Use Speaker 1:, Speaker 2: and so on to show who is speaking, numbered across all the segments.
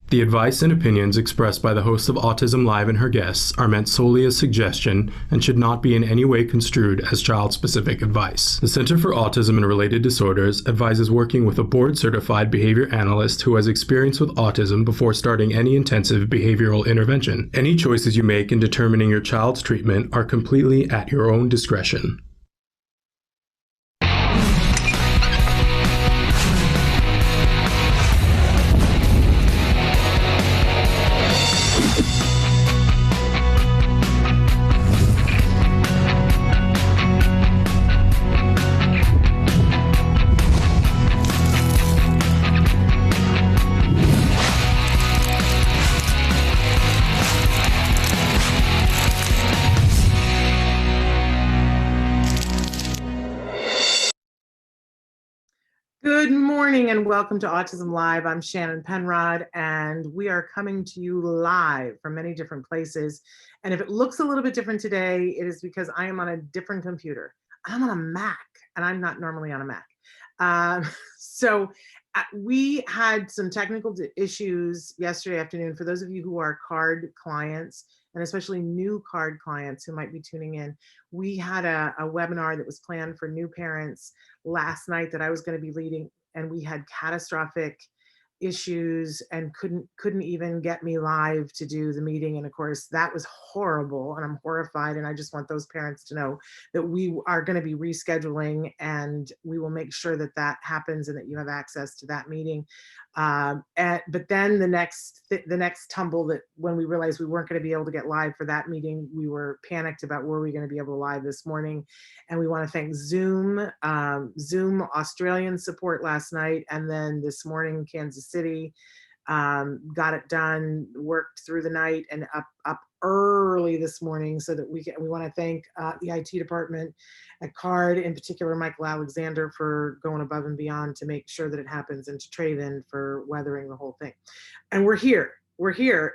Speaker 1: The advice and opinions expressed by the host of Autism Live and her guests are meant solely as suggestion and should not be in any way construed as child-specific advice. The Center for Autism and Related Disorders advises working with a board-certified behavior analyst who has experience with autism before starting any intensive behavioral intervention. Any choices you make in determining your child's treatment are completely at your own discretion.
Speaker 2: Good morning and welcome to Autism Live. I'm Shannon Penrod and we are coming to you live from many different places. And if it looks a little bit different today, it is because I am on a different computer. I'm on a Mac and I'm not normally on a Mac. We had some technical issues yesterday afternoon. For those of you who are card clients, and especially new card clients who might be tuning in, we had a webinar that was planned for new parents last night that I was going to be leading, and we had catastrophic issues and couldn't even get me live to do the meeting. And of course that was horrible and I'm horrified, and I just want those parents to know that we are going to be rescheduling and we will make sure that that happens and that you have access to that meeting. But then the next tumble, that when we realized we weren't going to be able to get live for that meeting, we were panicked about where we going to be able to live this morning. And we want to thank Zoom Australian support last night, and then this morning Kansas City got it done, worked through the night and up early this morning so that we want to thank the IT department at CARD, in particular Michael Alexander, for going above and beyond to make sure that it happens, and to Traven for weathering the whole thing. And we're here,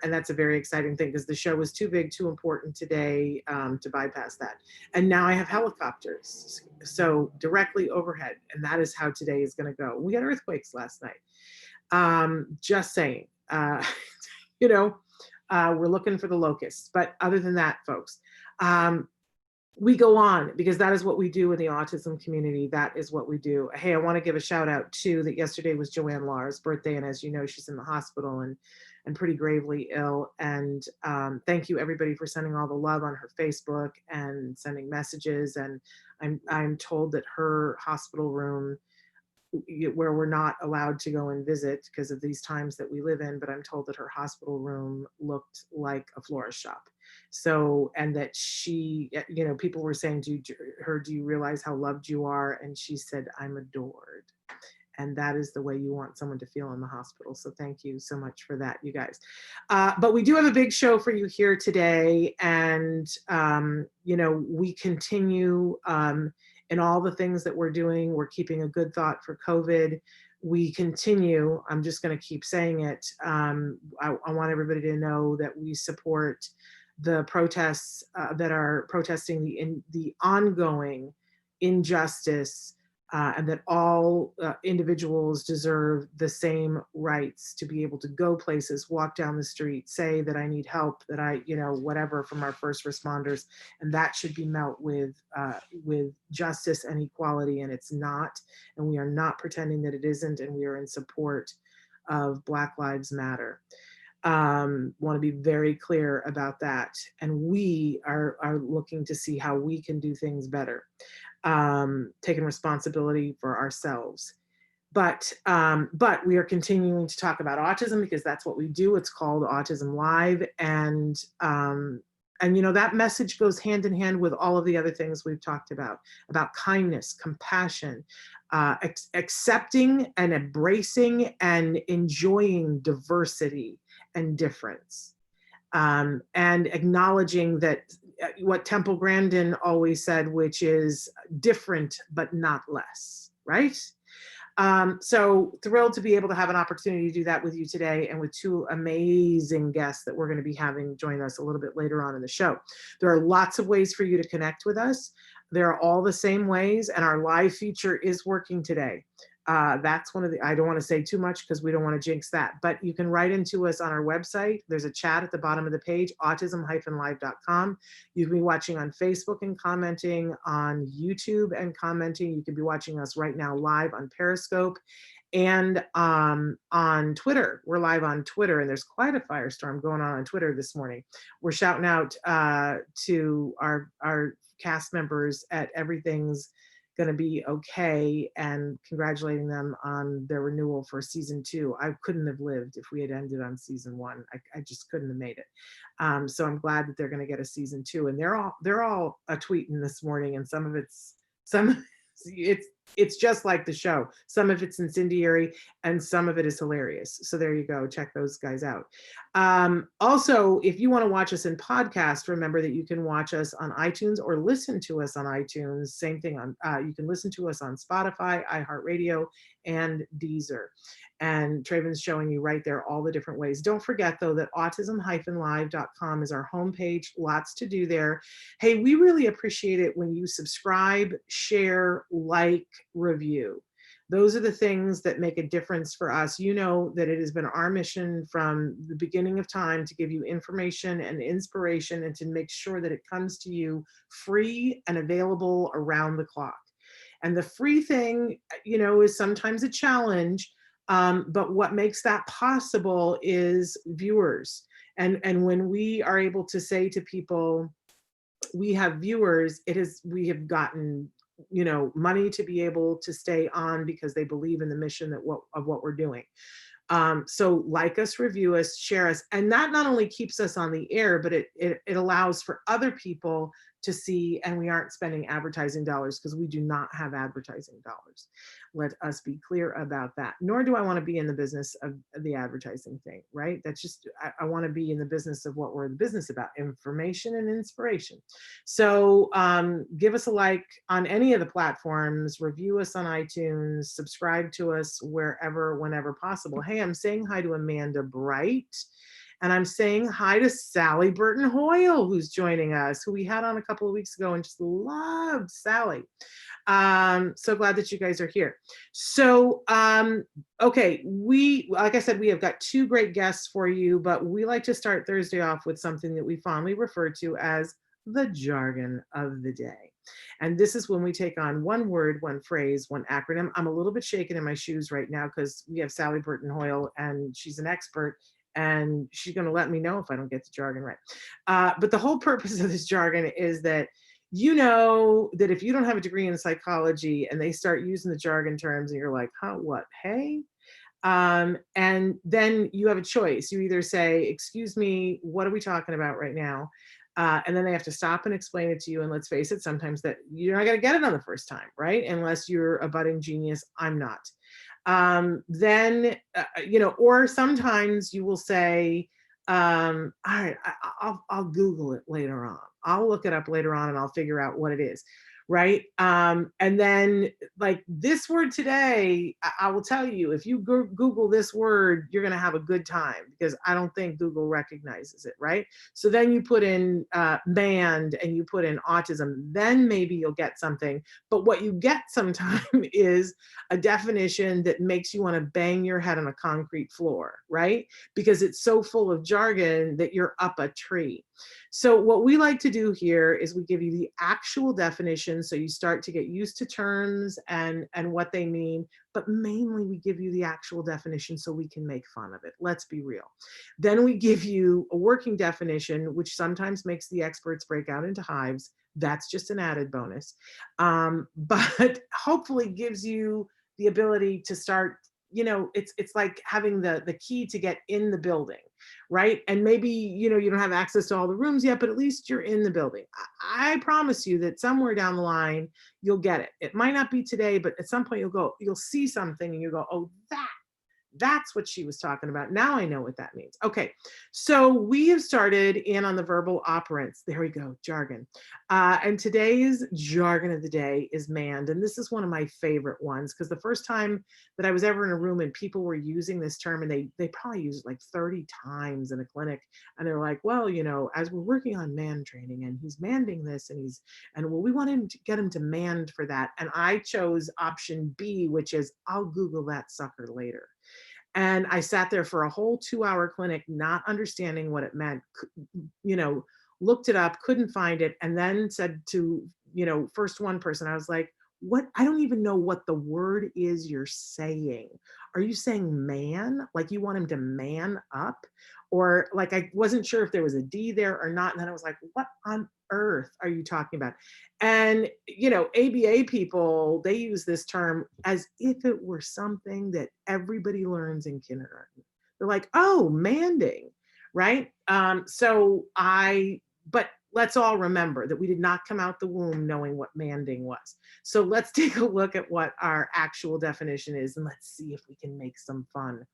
Speaker 2: and that's a very exciting thing because the show was too big, too important today to bypass that. And now I have helicopters, so directly overhead, and that is how today is going to go. We had earthquakes last night. Just saying, we're looking for the locusts. But other than that, folks, we go on because that is what we do in the autism community. That is what we do. Hey, I want to give a shout out too that yesterday was Joanne Laura's birthday, and as you know, she's in the hospital and pretty gravely ill. And thank you everybody for sending all the love on her Facebook and sending messages. And I'm told that her hospital room, where we're not allowed to go and visit because of these times that we live in, but I'm told that her hospital room looked like a florist shop. So, and that she, people were saying to her, do you realize how loved you are? And she said, I'm adored. And that is the way you want someone to feel in the hospital. So thank you so much for that, you guys. But we do have a big show for you here today. And, we continue in all the things that we're doing. We're keeping a good thought for COVID. We continue, I'm just going to keep saying it. I want everybody to know that we support the protests that are protesting the ongoing injustice, and that all individuals deserve the same rights to be able to go places, walk down the street, say that I need help, that I, whatever, from our first responders, and that should be met with justice and equality, and it's not, and we are not pretending that it isn't, and we are in support of Black Lives Matter. Want to be very clear about that, and we are looking to see how we can do things better, taking responsibility for ourselves. But we are continuing to talk about autism because that's what we do. It's called Autism Live, and that message goes hand in hand with all of the other things we've talked about kindness, compassion, accepting and embracing and enjoying diversity and difference, and acknowledging that what Temple Grandin always said, which is different but not less, right? So thrilled to be able to have an opportunity to do that with you today, and with two amazing guests that we're going to be having join us a little bit later on in the show. There are lots of ways for you to connect with us. They're all the same ways, and our live feature is working today. That's one of the, I don't want to say too much because we don't want to jinx that, but you can write into us on our website. There's a chat at the bottom of the page, autism-live.com. You can be watching on Facebook and commenting, on YouTube and commenting. You can be watching us right now live on Periscope and on Twitter. We're live on Twitter, and there's quite a firestorm going on Twitter this morning. We're shouting out to our cast members at Everything's going to be okay and congratulating them on their renewal for season 2. I couldn't have lived if we had ended on season 1. I just couldn't have made it. So I'm glad that they're going to get a season 2, and they're all tweeting this morning, and some of it's just like the show. Some of it's incendiary and some of it is hilarious. So there you go. Check those guys out. Also, if you want to watch us in podcast, remember that you can watch us on iTunes or listen to us on iTunes. Same thing on, you can listen to us on Spotify, iHeartRadio, and Deezer. And Traven's showing you right there all the different ways. Don't forget, though, that autism-live.com is our homepage. Lots to do there. Hey, we really appreciate it when you subscribe, share, like, review. Those are the things that make a difference for us. You know that it has been our mission from the beginning of time to give you information and inspiration and to make sure that it comes to you free and available around the clock. And the free thing, you know, is sometimes a challenge. But what makes that possible is viewers. And when we are able to say to people, we have viewers, we have gotten, you know, money to be able to stay on because they believe in the mission of what we're doing. So like us, review us, share us, and that not only keeps us on the air, but it allows for other people to see, and we aren't spending advertising dollars because we do not have advertising dollars. Let us be clear about that. Nor do I want to be in the business of the advertising thing, right? That's just, I want to be in the business of what we're in the business about, information and inspiration. So give us a like on any of the platforms, review us on iTunes, subscribe to us wherever, whenever possible. Hey, I'm saying hi to Amanda Bright. And I'm saying hi to Sally Burton Hoyle, who's joining us, who we had on a couple of weeks ago and just loved Sally. So glad that you guys are here. So, okay, like I said, we have got 2 great guests for you, but we like to start Thursday off with something that we fondly refer to as the jargon of the day. And this is when we take on one word, one phrase, one acronym. I'm a little bit shaken in my shoes right now because we have Sally Burton Hoyle and she's an expert. And she's going to let me know if I don't get the jargon right. But the whole purpose of this jargon is that you know that if you don't have a degree in psychology and they start using the jargon terms and you're like, huh, what, hey? And then you have a choice. You either say, excuse me, what are we talking about right now? And then they have to stop and explain it to you. And let's face it, sometimes that you're not going to get it on the first time, right? Unless you're a budding genius. I'm not. Then, you know, or sometimes you will say, all right, I'll Google it later on. I'll look it up later on and I'll figure out what it is. Right. And then like this word today, I will tell you, if you Google this word, you're going to have a good time because I don't think Google recognizes it. Right. So then you put in band and you put in autism, then maybe you'll get something. But what you get sometimes is a definition that makes you want to bang your head on a concrete floor. Right. Because it's so full of jargon that you're up a tree. So what we like to do here is we give you the actual definition so you start to get used to terms and what they mean, but mainly we give you the actual definition so we can make fun of it. Let's be real. Then we give you a working definition, which sometimes makes the experts break out into hives. That's just an added bonus, but hopefully gives you the ability to start, you know, it's like having the key to get in the building, right? And maybe, you know, you don't have access to all the rooms yet, but at least you're in the building. I promise you that somewhere down the line, you'll get it. It might not be today, but at some point you'll see something and you go, oh, That's what she was talking about. Now I know what that means. Okay, so we have started in on the verbal operants. There we go, jargon. And today's jargon of the day is manned. And this is one of my favorite ones because the first time that I was ever in a room and people were using this term, and they probably used it like 30 times in a clinic, and they're like, well, you know, as we're working on man training and he's manding this and well, we want him to get him to manned for that. And I chose option B, which is I'll Google that sucker later. And I sat there for a whole 2-hour clinic, not understanding what it meant, you know, looked it up, couldn't find it, and then said to, you know, first one person, I was like, what? I don't even know what the word is you're saying. Are you saying man? Like you want him to man up? Or like, I wasn't sure if there was a D there or not. And then I was like, what on earth are you talking about? And, you know, ABA people, they use this term as if it were something that everybody learns in kindergarten. They're like, oh, manding, right? But let's all remember that we did not come out the womb knowing what manding was. So let's take a look at what our actual definition is, and let's see if we can make some fun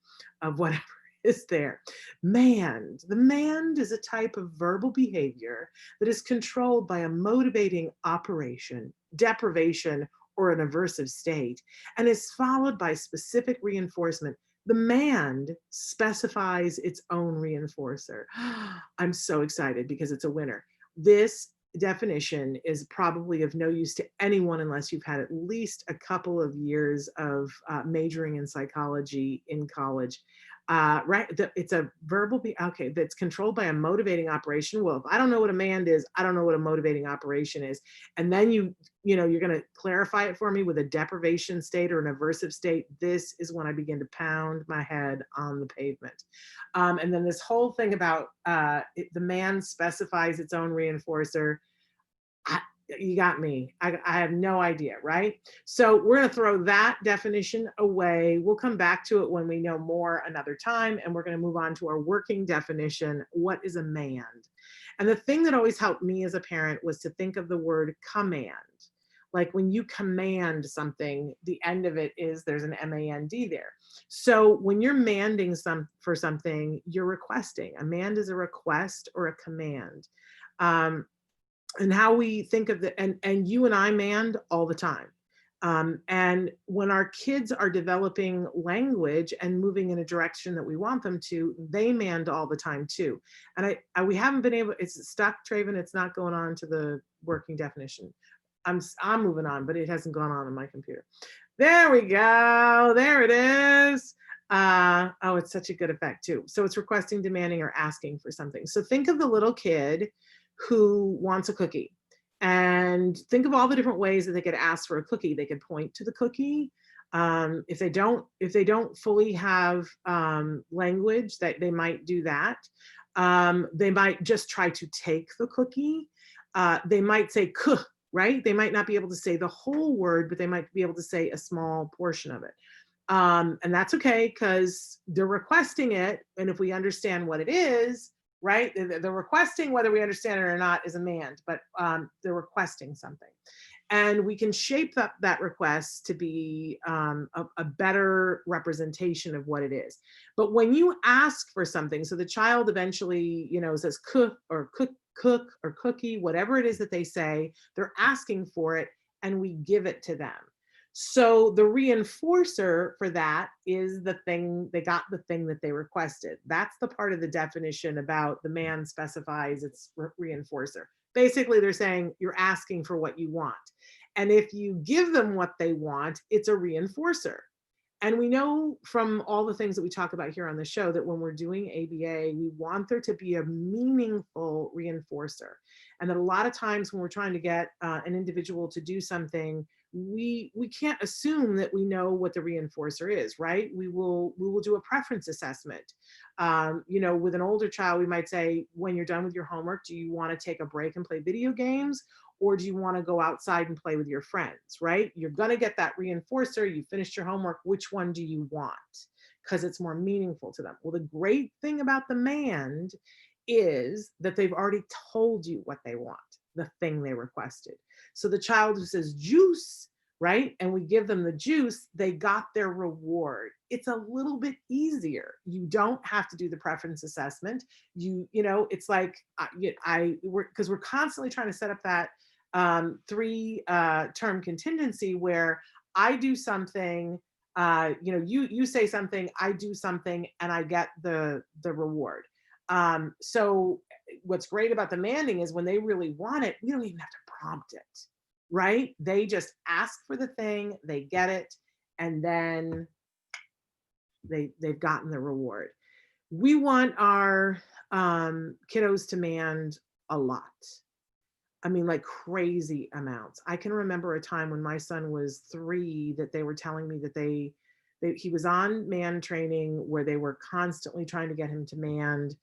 Speaker 2: of whatever is there. Manned. The manned is a type of verbal behavior that is controlled by a motivating operation, deprivation, or an aversive state, and is followed by specific reinforcement. The manned specifies its own reinforcer. I'm so excited because it's a winner. This definition is probably of no use to anyone unless you've had at least a couple of years of majoring in psychology in college. Right, it's a verbal okay, that's controlled by a motivating operation. Well, if I don't know what a manned is, I don't know what a motivating operation is. And then you know, you're going to clarify it for me with a deprivation state or an aversive state. This is when I begin to pound my head on the pavement. And then this whole thing about the man specifies its own reinforcer. You got me. I have no idea, right? So we're going to throw that definition away. We'll come back to it when we know more another time, and we're going to move on to our working definition. What is a manned? And the thing that always helped me as a parent was to think of the word command. Like when you command something, the end of it is there's an M-A-N-D there. So when you're manding for something, you're requesting. A mand is a request or a command. And how we think of and you and I manned all the time. And when our kids are developing language and moving in a direction that we want them to, they manned all the time too. And we haven't been able, it's stuck, Traven, it's not going on to the working definition. I'm moving on, but it hasn't gone on my computer. There we go, there it is. Oh, it's such a good effect too. So it's requesting, demanding, or asking for something. So think of the little kid who wants a cookie, and think of all the different ways that they could ask for a cookie. They could point to the cookie. If they don't fully have language, that they might do that. They might just try to take the cookie. They might say "kuh," right? They might not be able to say the whole word, but they might be able to say a small portion of it. And that's okay because they're requesting it. And if we understand what it is, right? They're requesting, whether we understand it or not is a manned, but they're requesting something. And we can shape that request to be a better representation of what it is. But when you ask for something, so the child eventually, you know, says cook or cook or cookie, whatever it is that they say, they're asking for it and we give it to them. So the reinforcer for that is the thing, they got the thing that they requested. That's the part of the definition about the man specifies its reinforcer. Basically, they're saying you're asking for what you want. And if you give them what they want, it's a reinforcer. And we know from all the things that we talk about here on the show that when we're doing ABA, we want there to be a meaningful reinforcer. And that a lot of times when we're trying to get an individual to do something, we can't assume that we know what the reinforcer is, right? We will do a preference assessment. You know, with an older child, we might say, when you're done with your homework, do you want to take a break and play video games? Or do you want to go outside and play with your friends, right? You're going to get that reinforcer. You finished your homework. Which one do you want? Because it's more meaningful to them. Well, the great thing about the manned is that they've already told you what they want, the thing they requested. So the child who says juice right? And we give them the juice, they got their reward. It's a little bit easier. You don't have to do the preference assessment. It's like because we're constantly trying to set up that three term contingency where I do something, you say something, I do something, and I get the reward. So what's great about demanding is when they really want it, we don't even have to prompt it, right? They just ask for the thing, they get it, and then they've gotten the reward. We want our kiddos to demand a lot. I mean, like crazy amounts. I can remember a time when my son was 3 that they were telling me that he was on man training where they were constantly trying to get him to mand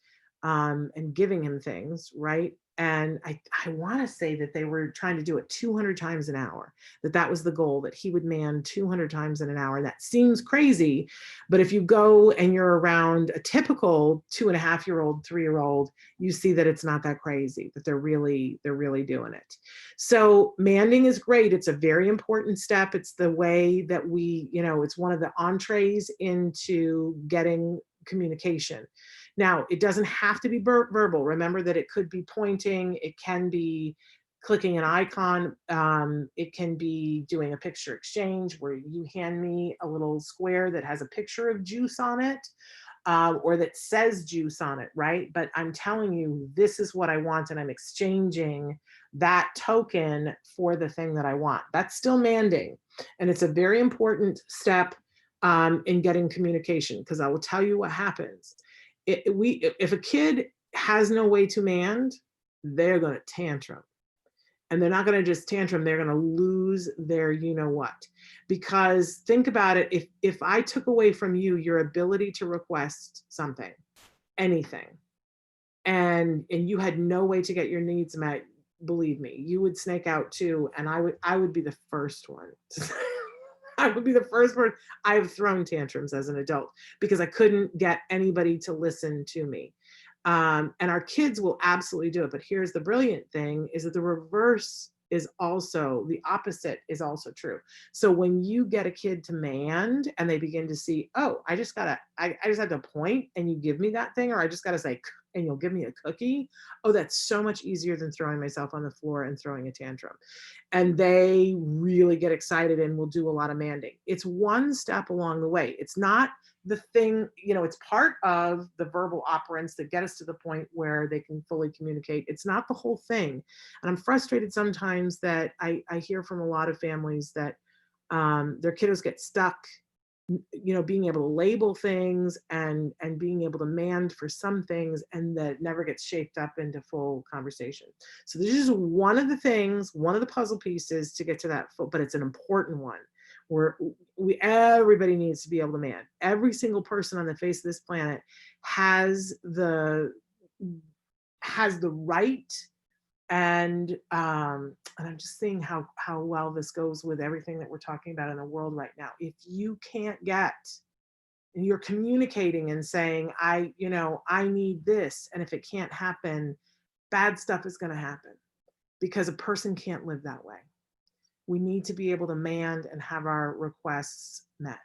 Speaker 2: and giving him things, right? And I want to say that they were trying to do it 200 times an hour, that was the goal, that he would man 200 times in an hour. And that seems crazy, but if you go and you're around a typical 2.5-year-old, 3-year-old, you see that it's not that crazy, that they're really doing it. So manding is great. It's a very important step. It's the way that it's one of the entrees into getting communication. Now, it doesn't have to be verbal. Remember that it could be pointing, it can be clicking an icon, it can be doing a picture exchange where you hand me a little square that has a picture of juice on it, or that says juice on it, right? But I'm telling you, this is what I want, and I'm exchanging that token for the thing that I want. That's still manding, and it's a very important step in getting communication, because I will tell you what happens. If a kid has no way to mand, they're going to tantrum. And they're not going to just tantrum, they're going to lose their what. Because think about it, if I took away from you your ability to request something, anything, and you had no way to get your needs met, believe me, you would snake out too. And I would be the first one. I would be the first one. I've thrown tantrums as an adult because I couldn't get anybody to listen to me. And our kids will absolutely do it. But here's the brilliant thing, is that the reverse is also, the opposite is also true. So when you get a kid to mand and they begin to see, oh, I just have to point and you give me that thing, or I just got to say, and you'll give me a cookie. Oh, that's so much easier than throwing myself on the floor and throwing a tantrum. And they really get excited and will do a lot of manding. It's one step along the way. It's not the thing, it's part of the verbal operants that get us to the point where they can fully communicate. It's not the whole thing. And I'm frustrated sometimes that I hear from a lot of families that their kiddos get stuck, being able to label things and being able to mand for some things, and that never gets shaped up into full conversation. So this is one of the things, one of the puzzle pieces to get to that full, but it's an important one. Where everybody needs to be able to mand. Every single person on the face of this planet has the right, and I'm just seeing how well this goes with everything that we're talking about in the world right now. If you can't get, and you're communicating and saying, I need this, and if it can't happen, bad stuff is going to happen, because a person can't live that way. We need to be able to mand and have our requests met.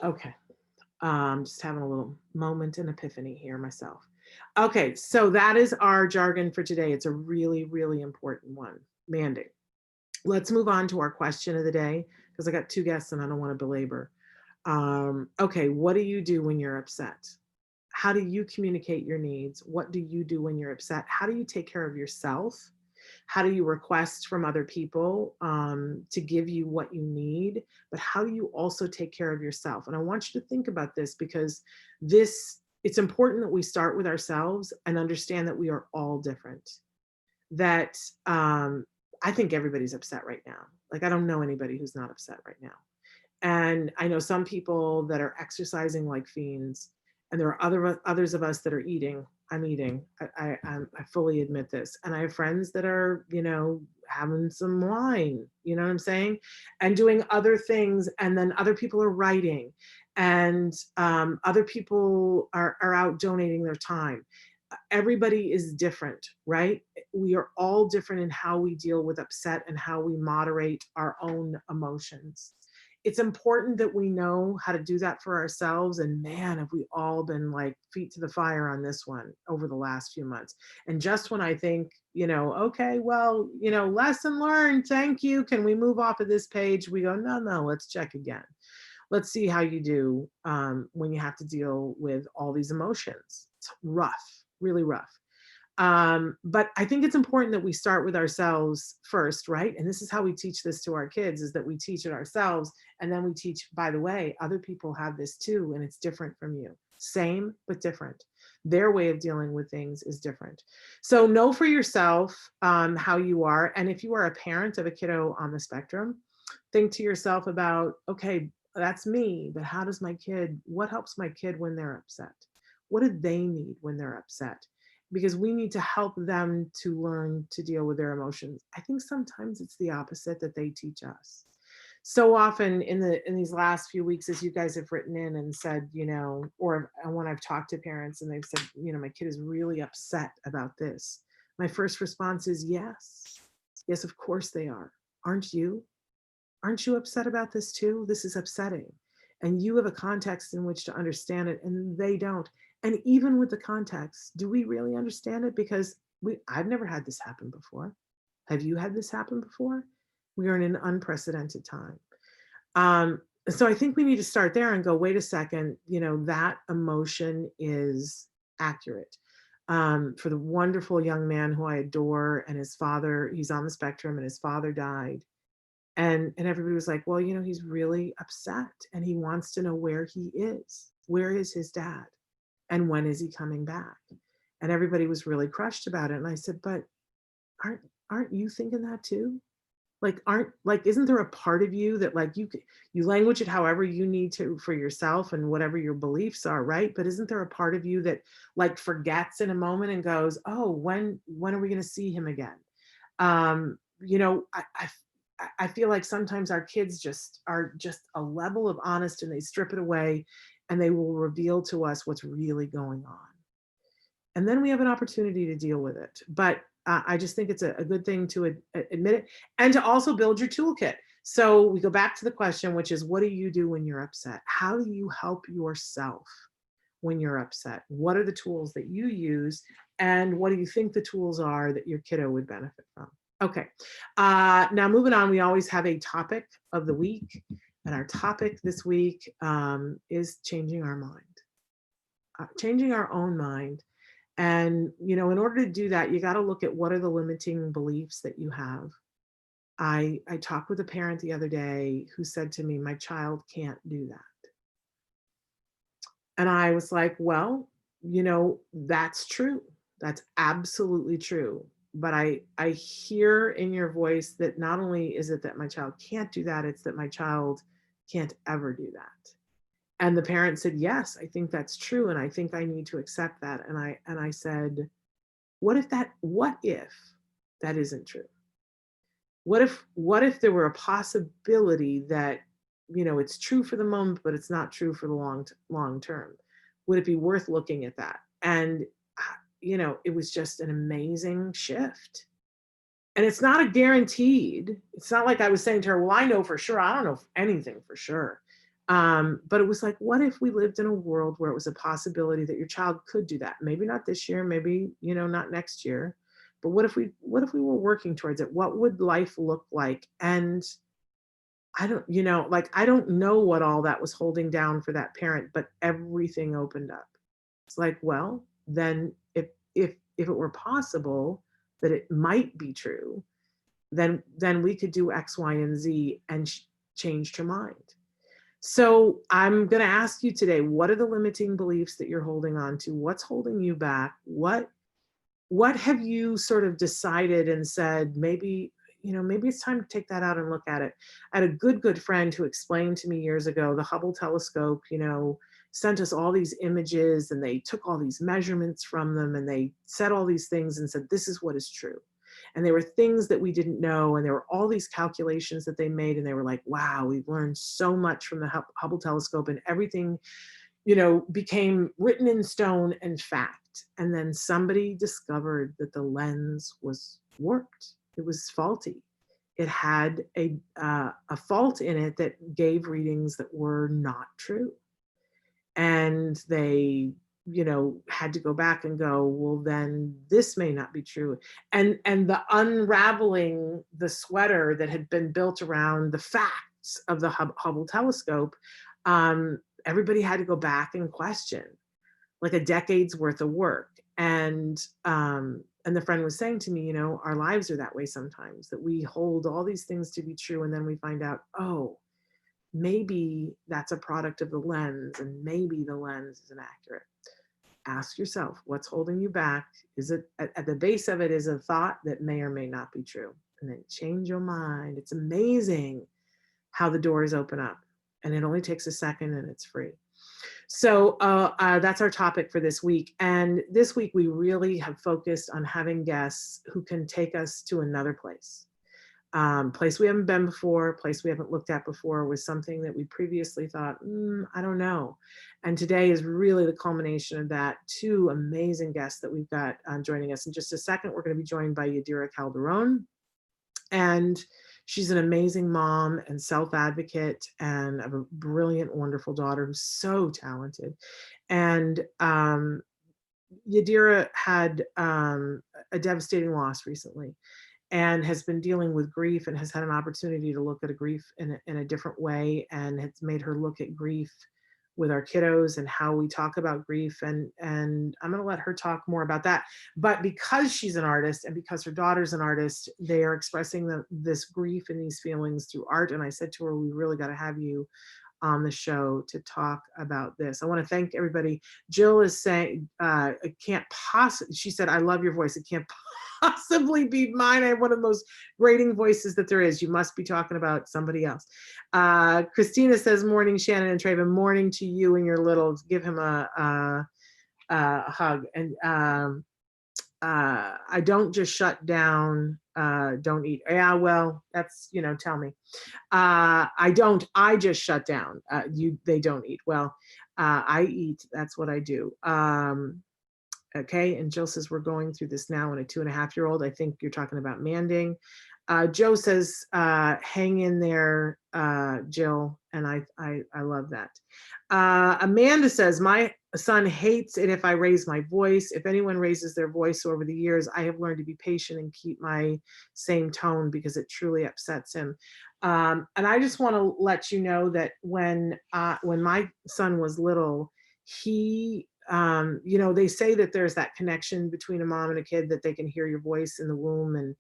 Speaker 2: Okay, just having a little moment and epiphany here myself. Okay, so that is our jargon for today. It's a really, really important one, manding. Let's move on to our question of the day, because I got 2 guests and I don't want to belabor. Okay, what do you do when you're upset? How do you communicate your needs? What do you do when you're upset? How do you take care of yourself? How do you request from other people to give you what you need? But how do you also take care of yourself? And I want you to think about this, because it's important that we start with ourselves and understand that we are all different. That I think everybody's upset right now. Like, I don't know anybody who's not upset right now. And I know some people that are exercising like fiends, and there are others of us that are eating. I'm eating. I fully admit this. And I have friends that are, having some wine, you know what I'm saying? And doing other things. And then other people are writing, and other people are out donating their time. everybody is different, right? We are all different in how we deal with upset and how we moderate our own emotions. It's important that we know how to do that for ourselves. And man, have we all been like feet to the fire on this one over the last few months. And just when I think, okay, well, lesson learned, thank you. Can we move off of this page? We go, no, let's check again. Let's see how you do when you have to deal with all these emotions. It's rough, really rough. But I think it's important that we start with ourselves first, right? And this is how we teach this to our kids, is that we teach it ourselves. And then we teach, by the way, other people have this too, and it's different from you. Same, but different. Their way of dealing with things is different. So know for yourself how you are. And if you are a parent of a kiddo on the spectrum, think to yourself about, okay, that's me, but how does what helps my kid when they're upset? What do they need when they're upset? Because we need to help them to learn to deal with their emotions. I think sometimes it's the opposite that they teach us. So often in these last few weeks, as you guys have written in and said, or when I've talked to parents and they've said, my kid is really upset about this. My first response is yes. Yes, of course they are. Aren't you? Aren't you upset about this too? This is upsetting. And you have a context in which to understand it, and they don't. And even with the context, do we really understand it? Because I've never had this happen before. Have you had this happen before? We are in an unprecedented time. So I think we need to start there and go, wait a second, that emotion is accurate. For the wonderful young man who I adore, and his father, he's on the spectrum, and his father died. And everybody was like, well, he's really upset and he wants to know where he is. Where is his dad? And when is he coming back? And everybody was really crushed about it. And I said, but aren't you thinking that too? Isn't there a part of you that you language it however you need to for yourself and whatever your beliefs are, right? But isn't there a part of you that forgets in a moment and goes, oh, when are we going to see him again? I feel like sometimes our kids are just a level of honest, and they strip it away and they will reveal to us what's really going on. And then we have an opportunity to deal with it. But I just think it's a good thing to admit it and to also build your toolkit. So we go back to the question, which is, what do you do when you're upset? How do you help yourself when you're upset? What are the tools that you use? And what do you think the tools are that your kiddo would benefit from? Okay, now moving on, we always have a topic of the week. And our topic this week is changing our mind, changing our own mind. And, in order to do that, you got to look at what are the limiting beliefs that you have. I talked with a parent the other day who said to me, my child can't do that. And I was like, well, that's true. That's absolutely true. But I hear in your voice that not only is it that my child can't do that, it's that my child can't ever do that. And the parent said, yes, I think that's true. And I think I need to accept that. And I said, what if that isn't true? What if there were a possibility that, it's true for the moment, but it's not true for the long term? Would it be worth looking at that? And, it was just an amazing shift. And it's not a guaranteed. It's not like I was saying to her, well, I know for sure. I don't know anything for sure. But it was like, what if we lived in a world where it was a possibility that your child could do that? Maybe not this year, maybe, not next year. But what if we were working towards it? What would life look like? And I don't know what all that was holding down for that parent, but everything opened up. It's like, well, then if it were possible that it might be true, then we could do X, Y, and Z and change her mind. So I'm going to ask you today, what are the limiting beliefs that you're holding on to? What's holding you back? What have you sort of decided and said, maybe it's time to take that out and look at it? I had a good friend who explained to me years ago, the Hubble telescope, sent us all these images and they took all these measurements from them and they said all these things and said, this is what is true. And there were things that we didn't know. And there were all these calculations that they made. And they were like, wow, we've learned so much from the Hubble telescope, and everything, became written in stone and fact. great. And then somebody discovered that the lens was warped. It was faulty. It had a fault in it that gave readings that were not true. And they, had to go back and go, well, then this may not be true. And the unraveling the sweater that had been built around the facts of the Hubble telescope, everybody had to go back and question, like a decade's worth of work. And the friend was saying to me, our lives are that way sometimes, that we hold all these things to be true, and then we find out, oh, maybe that's a product of the lens, and maybe the lens isn't accurate. Ask yourself, what's holding you back? Is it at the base of it is a thought that may or may not be true? And then change your mind. It's amazing how the doors open up, and it only takes a second, and it's free. So that's our topic for this week. And this week we really have focused on having guests who can take us to another place. Place we haven't been before, place we haven't looked at before, was something that we previously thought, I don't know. And today is really the culmination of that. Two amazing guests that we've got joining us. In just a second, we're going to be joined by Yadira Calderon. And she's an amazing mom and self-advocate, and a brilliant, wonderful daughter who's so talented. And Yadira had a devastating loss recently, and has been dealing with grief, and has had an opportunity to look at a grief in a different way, and has made her look at grief with our kiddos and how we talk about grief. And I'm going to let her talk more about that. But because she's an artist, and because her daughter's an artist, they are expressing this grief and these feelings through art. And I said to her, we really got to have you on the show to talk about this. I want to thank everybody. Jill is saying, it can't possibly, she said, I love your voice. It can't possibly be mine. I have one of the most grating voices that there is. You must be talking about somebody else. Christina says, morning, Shannon and Traven. Morning to you and your littles. Give him a hug. And I don't just shut down, don't eat. Yeah, well, that's, tell me. I just shut down. They don't eat. Well, I eat. That's what I do. Okay. And Jill says, we're going through this now in a 2.5-year-old. I think you're talking about Manding. Joe says, hang in there, Jill. And I love that. Amanda says, my son hates it if I raise my voice. If anyone raises their voice over the years, I have learned to be patient and keep my same tone because it truly upsets him. And I just want to let you know that when my son was little, he, they say that there's that connection between a mom and a kid, that they can hear your voice in the womb. And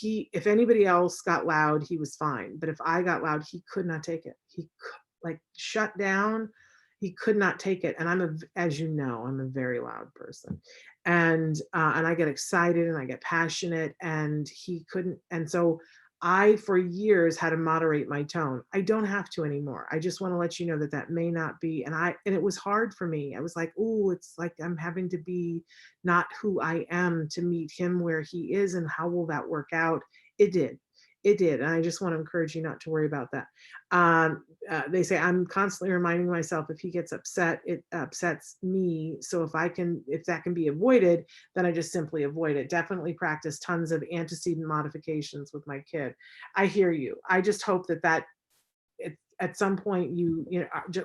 Speaker 2: if anybody else got loud, he was fine. But if I got loud, he could not take it. He shut down. He could not take it. And as you know, I'm a very loud person. And I get excited and I get passionate, and he couldn't. And so I, for years, had to moderate my tone. I don't have to anymore. I just want to let you know that may not be. And it was hard for me. I was like, oh, it's like I'm having to be not who I am to meet him where he is. And how will that work out? It did. And I just want to encourage you not to worry about that. They say, I'm constantly reminding myself, if he gets upset, it upsets me. So if that can be avoided, then I just simply avoid it. Definitely practice tons of antecedent modifications with my kid. I hear you. I just hope that at some point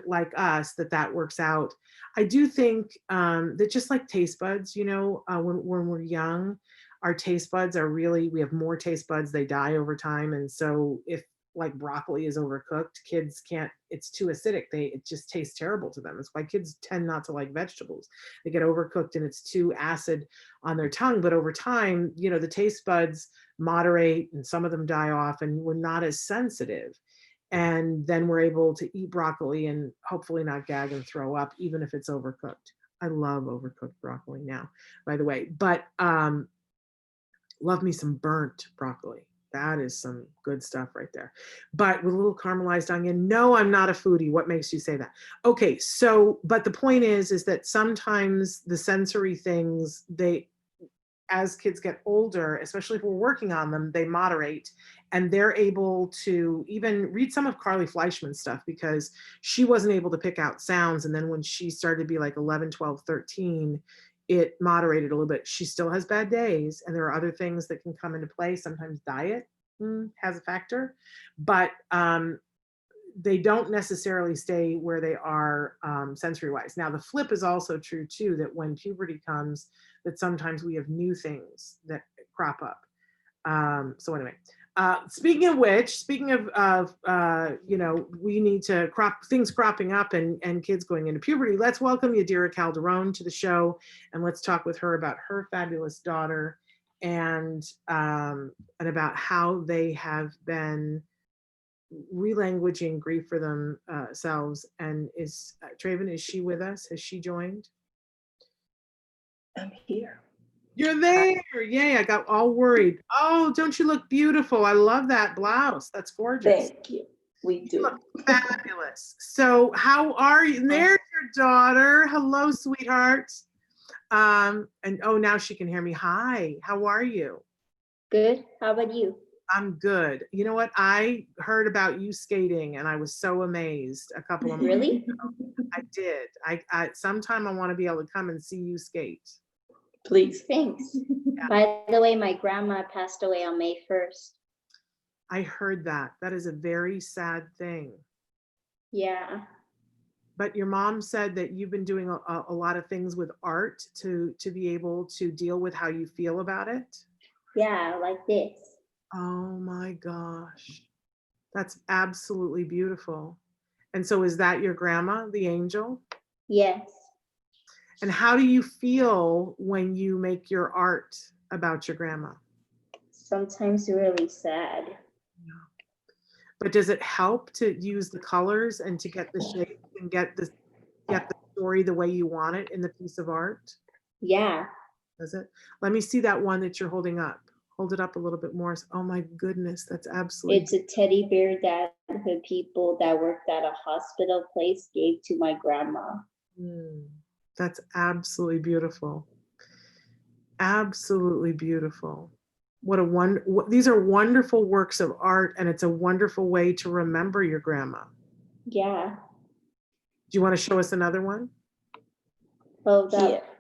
Speaker 2: like us, that works out. I do think that just like taste buds, when we're young, our taste buds we have more taste buds, they die over time. And so if like broccoli is overcooked, kids it's too acidic. It just tastes terrible to them. It's why kids tend not to like vegetables. They get overcooked and it's too acid on their tongue. But over time, the taste buds moderate and some of them die off, and we're not as sensitive. And then we're able to eat broccoli and hopefully not gag and throw up, even if it's overcooked. I love overcooked broccoli now, by the way. But love me some burnt broccoli. That is some good stuff right there. But with a little caramelized onion. No, I'm not a foodie. What makes you say that? Okay, so, but the point is that sometimes the sensory things, as kids get older, especially if we're working on them, they moderate and they're able to even read some of Carly Fleischman's stuff because she wasn't able to pick out sounds. And then when she started to be like 11, 12, 13, it moderated a little bit. She still has bad days and there are other things that can come into play. Sometimes diet has a factor, but they don't necessarily stay where they are sensory wise. Now the flip is also true too, that when puberty comes, that sometimes we have new things that crop up. So anyway, speaking of which, speaking of you know, we need to things cropping up and kids going into puberty. Let's welcome Yadira Calderon to the show and let's talk with her about her fabulous daughter and about how they have been relanguaging grief for themselves. And is Traven, is she with us? Has she joined?
Speaker 3: I'm here.
Speaker 2: You're there. Yay, I got all worried. Oh, don't you look beautiful? I love that blouse. That's gorgeous.
Speaker 3: Thank you. We do.
Speaker 2: You look fabulous. So how are you? There's your daughter. Hello, sweetheart. And oh, now she can hear me. Hi, how are you?
Speaker 4: Good. How about you?
Speaker 2: I'm good. You know what? I heard about you skating and I was so amazed a couple of months
Speaker 4: Really?
Speaker 2: ago. I did. I sometime I want to be able to come and see you skate.
Speaker 3: Please.
Speaker 4: Thanks.
Speaker 2: Yeah.
Speaker 4: By the way, my grandma passed away on May 1st.
Speaker 2: I heard that. That is a very sad thing.
Speaker 4: Yeah.
Speaker 2: But your mom said that you've been doing a lot of things with art to be able to deal with how you feel about it.
Speaker 4: Yeah, like this.
Speaker 2: Oh my gosh. That's absolutely beautiful. And so is that your grandma, the angel?
Speaker 4: Yes.
Speaker 2: And how do you feel when you make your art about your grandma?
Speaker 4: Sometimes really sad.
Speaker 2: But does it help to use the colors and to get the shape and get the story the way you want it in the piece of art?
Speaker 4: Yeah.
Speaker 2: Does it? Let me see that one that you're holding up. Hold it up a little bit more. Oh my goodness, that's absolutely.
Speaker 4: It's a teddy bear that the people that worked at a hospital place gave to my grandma.
Speaker 2: That's absolutely beautiful. Absolutely beautiful. These are wonderful works of art, and it's a wonderful way to remember your grandma.
Speaker 4: Yeah.
Speaker 2: Do you want to show us another one?
Speaker 4: Oh,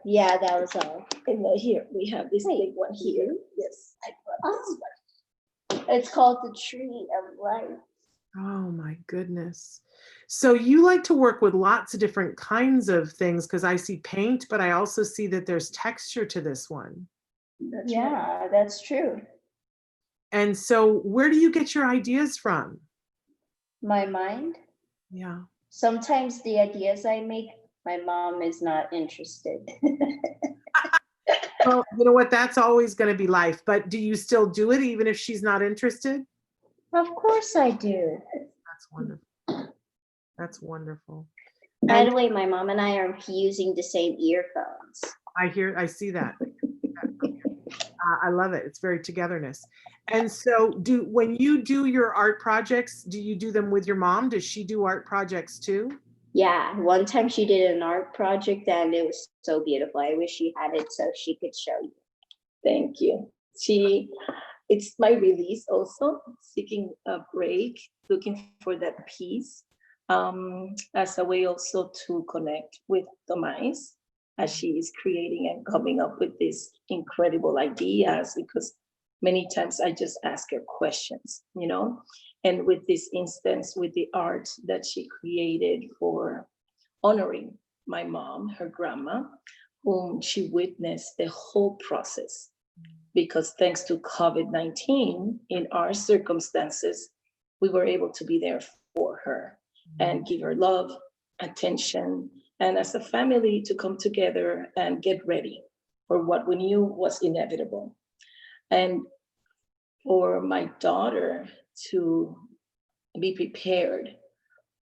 Speaker 4: yeah, that was all.
Speaker 3: And here we have this big one here. Yes, I brought this one.
Speaker 4: It's called the Tree of Life.
Speaker 2: Oh my goodness. So you like to work with lots of different kinds of things because I see paint, but I also see that there's texture to this one.
Speaker 4: Yeah, that's true.
Speaker 2: And so where do you get your ideas from?
Speaker 4: My mind.
Speaker 2: Yeah.
Speaker 4: Sometimes the ideas I make, my mom is not interested.
Speaker 2: Well, you know what? That's always going to be life. But do you still do it even if she's not interested?
Speaker 4: Of course I do.
Speaker 2: That's wonderful. That's wonderful.
Speaker 4: By the way, my mom and I are using the same earphones.
Speaker 2: I see that. I love it. It's very togetherness. And so when you do your art projects, do you do them with your mom? Does she do art projects too?
Speaker 4: Yeah, one time she did an art project and it was so beautiful. I wish she had it so she could show you.
Speaker 3: Thank you. It's my release also, seeking a break, looking for that peace, as a way also to connect with Tomas as she is creating and coming up with these incredible ideas, because many times I just ask her questions, you know? And with this instance, with the art that she created for honoring my mom, her grandma, whom she witnessed the whole process. Because thanks to COVID-19, in our circumstances, we were able to be there for her and give her love, attention, and as a family to come together and get ready for what we knew was inevitable. And for my daughter to be prepared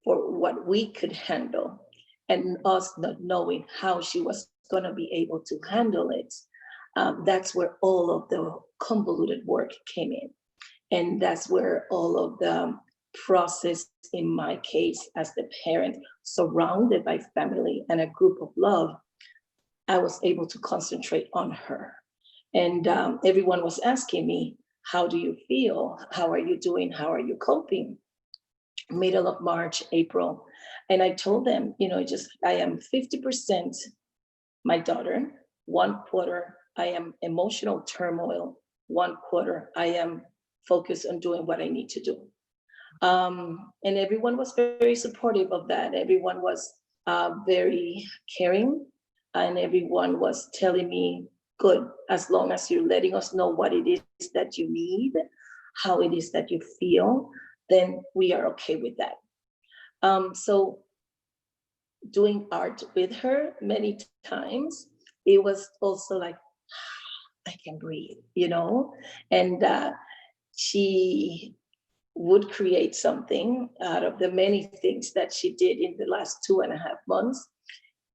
Speaker 3: for what we could handle and us not knowing how she was going to be able to handle it, that's where all of the convoluted work came in. And that's where all of the process, in my case, as the parent, surrounded by family and a group of love, I was able to concentrate on her And everyone was asking me, how do you feel? How are you doing? How are you coping? Middle of March, April. And I told them, I am 50% my daughter, 1/4 I am emotional turmoil, 1/4 I am focused on doing what I need to do. And everyone was very supportive of that. Everyone was very caring, and everyone was telling me, good, as long as you're letting us know what it is that you need, how it is that you feel, then we are okay with that. So doing art with her many times, it was also like, I can breathe, and she would create something out of the many things that she did in the last 2.5 months.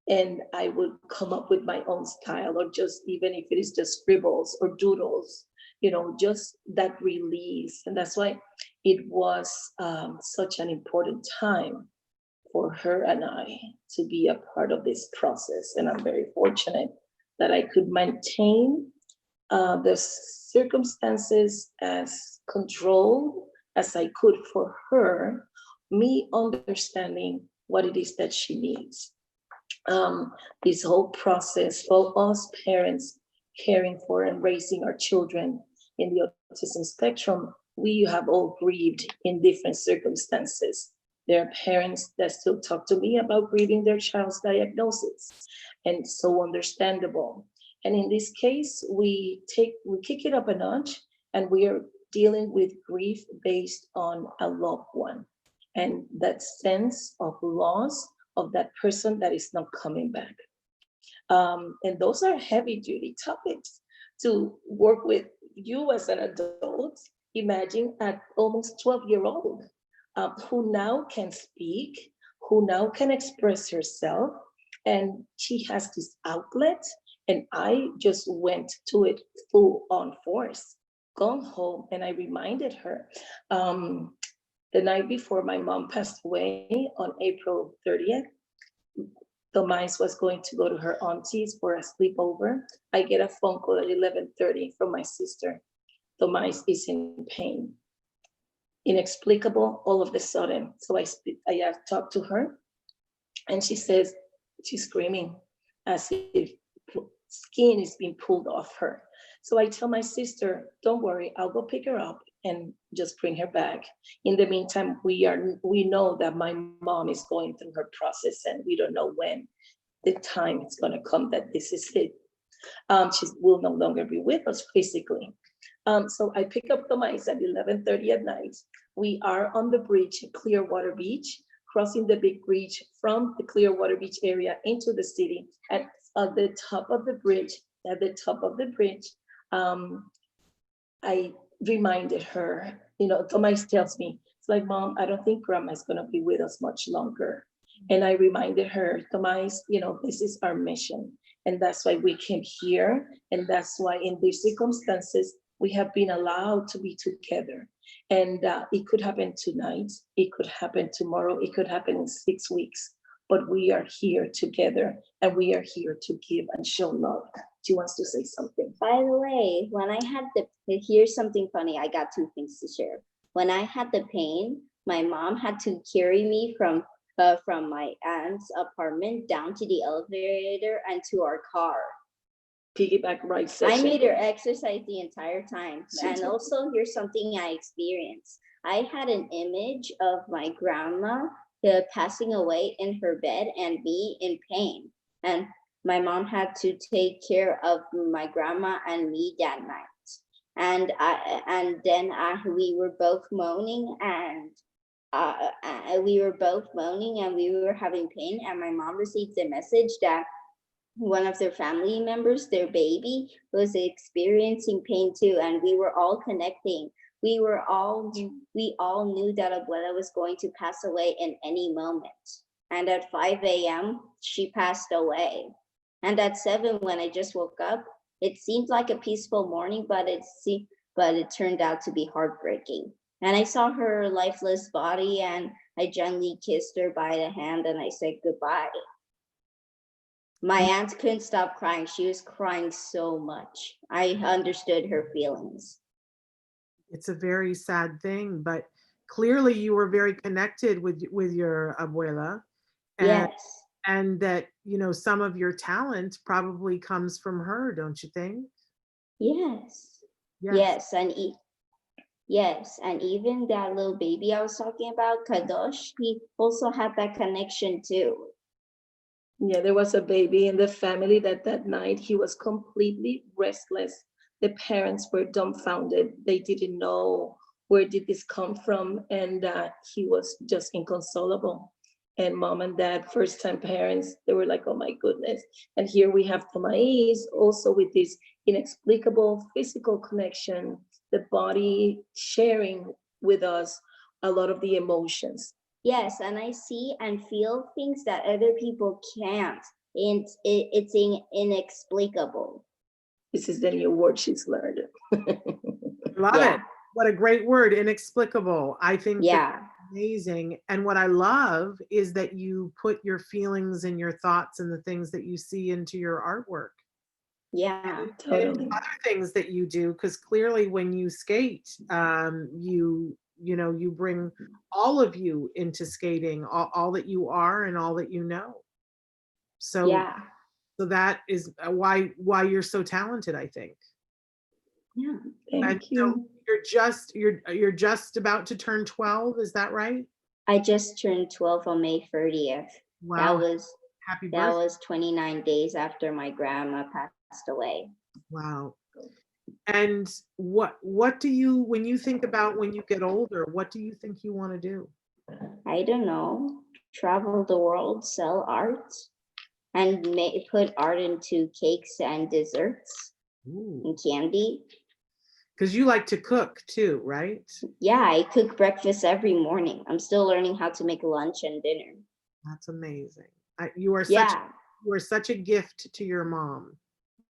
Speaker 3: And I would come up with my own style, or just even if it is just scribbles or doodles, just that release. And that's why it was such an important time for her and I to be a part of this process. And I'm very fortunate that I could maintain the circumstances as controlled as I could for her, me understanding what it is that she needs. This whole process of us parents caring for and raising our children in the autism spectrum, we have all grieved in different circumstances. There are parents that still talk to me about grieving their child's diagnosis, and so understandable. And in this case, we kick it up a notch, and we are dealing with grief based on a loved one, and that sense of loss of that person that is not coming back. And those are heavy duty topics to work with you as an adult. Imagine an almost 12-year-old who now can speak, who now can express herself, and she has this outlet. And I just went to it full on force, gone home, and I reminded her. The night before my mom passed away on April 30th, Tomais was going to go to her auntie's for a sleepover. I get a phone call at 11:30 from my sister. Tomais is in pain. Inexplicable all of a sudden. So I talked to her, and she says, she's screaming as if skin is being pulled off her. So I tell my sister, don't worry, I'll go pick her up and just bring her back. In the meantime, we know that my mom is going through her process, and we don't know when the time is going to come that this is it. She will no longer be with us physically. So I pick up Tomais at 11:30 at night. We are on the bridge at Clearwater Beach, crossing the big bridge from the Clearwater Beach area into the city. At the top of the bridge, I reminded her, Tomais tells me, it's like, Mom, I don't think Grandma's going to be with us much longer. And I reminded her, Tomais, this is our mission. And that's why we came here. And that's why in these circumstances, we have been allowed to be together. And it could happen tonight. It could happen tomorrow. It could happen in 6 weeks. But we are here together, and we are here to give and show love. She wants to say something.
Speaker 4: By the way, when I had here's something funny. I got 2 things to share. When I had the pain, my mom had to carry me from my aunt's apartment down to the elevator and to our car.
Speaker 3: Piggyback ride session.
Speaker 4: I made her exercise the entire time. And also, here's something I experienced. I had an image of my grandma passing away in her bed and me in pain. And my mom had to take care of my grandma and me that night. And then we were both moaning, and we were having pain. And my mom received a message that one of their family members, their baby, was experiencing pain too, and we were all connecting. We all knew that Abuela was going to pass away in any moment. And at 5 a.m., she passed away. And at 7, when I just woke up, it seemed like a peaceful morning, but it turned out to be heartbreaking. And I saw her lifeless body, and I gently kissed her by the hand, and I said goodbye. My aunt couldn't stop crying. She was crying so much. I understood her feelings.
Speaker 2: It's a very sad thing, but clearly you were very connected with your abuela, and
Speaker 4: Yes.
Speaker 2: and that, you know, some of your talent probably comes from her, don't you think?
Speaker 4: Yes.
Speaker 2: Yes.
Speaker 4: Yes. Yes. And even that little baby I was talking about, Kadosh, he also had that connection too.
Speaker 3: Yeah, there was a baby in the family that night he was completely restless. The parents were dumbfounded. They didn't know where did this come from, and he was just inconsolable. And mom and dad, first time parents, they were like, oh my goodness. And here we have Tomais also with this inexplicable physical connection, the body sharing with us a lot of the emotions.
Speaker 4: Yes. And I see and feel things that other people can't. And it's inexplicable.
Speaker 3: This is the new word she's learned.
Speaker 2: Love
Speaker 4: Yeah.
Speaker 2: it. What a great word, inexplicable. I think that's
Speaker 4: Yeah.
Speaker 2: amazing. And what I love is that you put your feelings and your thoughts and the things that you see into your artwork.
Speaker 4: Yeah.
Speaker 2: And into
Speaker 3: Totally.
Speaker 2: other things that you do, because clearly when you skate, you know, you bring all of you into skating, all that you are and all that you know. So
Speaker 4: Yeah.
Speaker 2: so that is why you're so talented, I think.
Speaker 4: Yeah.
Speaker 2: And
Speaker 3: Thank
Speaker 2: so
Speaker 3: you.
Speaker 2: you're just about to turn 12, is that right?
Speaker 4: I just turned 12 on May 30th. That
Speaker 2: Wow,
Speaker 4: was
Speaker 2: happy
Speaker 4: that
Speaker 2: birthday.
Speaker 4: was 29 days after my grandma passed away.
Speaker 2: Wow. And what do you, when you think about when you get older, what do you think you want to do?
Speaker 4: I don't know. Travel the world, sell art, and put art into cakes and desserts and candy.
Speaker 2: Because you like to cook too, right?
Speaker 4: Yeah, I cook breakfast every morning. I'm still learning how to make lunch and dinner.
Speaker 2: That's amazing. You are
Speaker 4: Yeah,
Speaker 2: such a gift to your mom.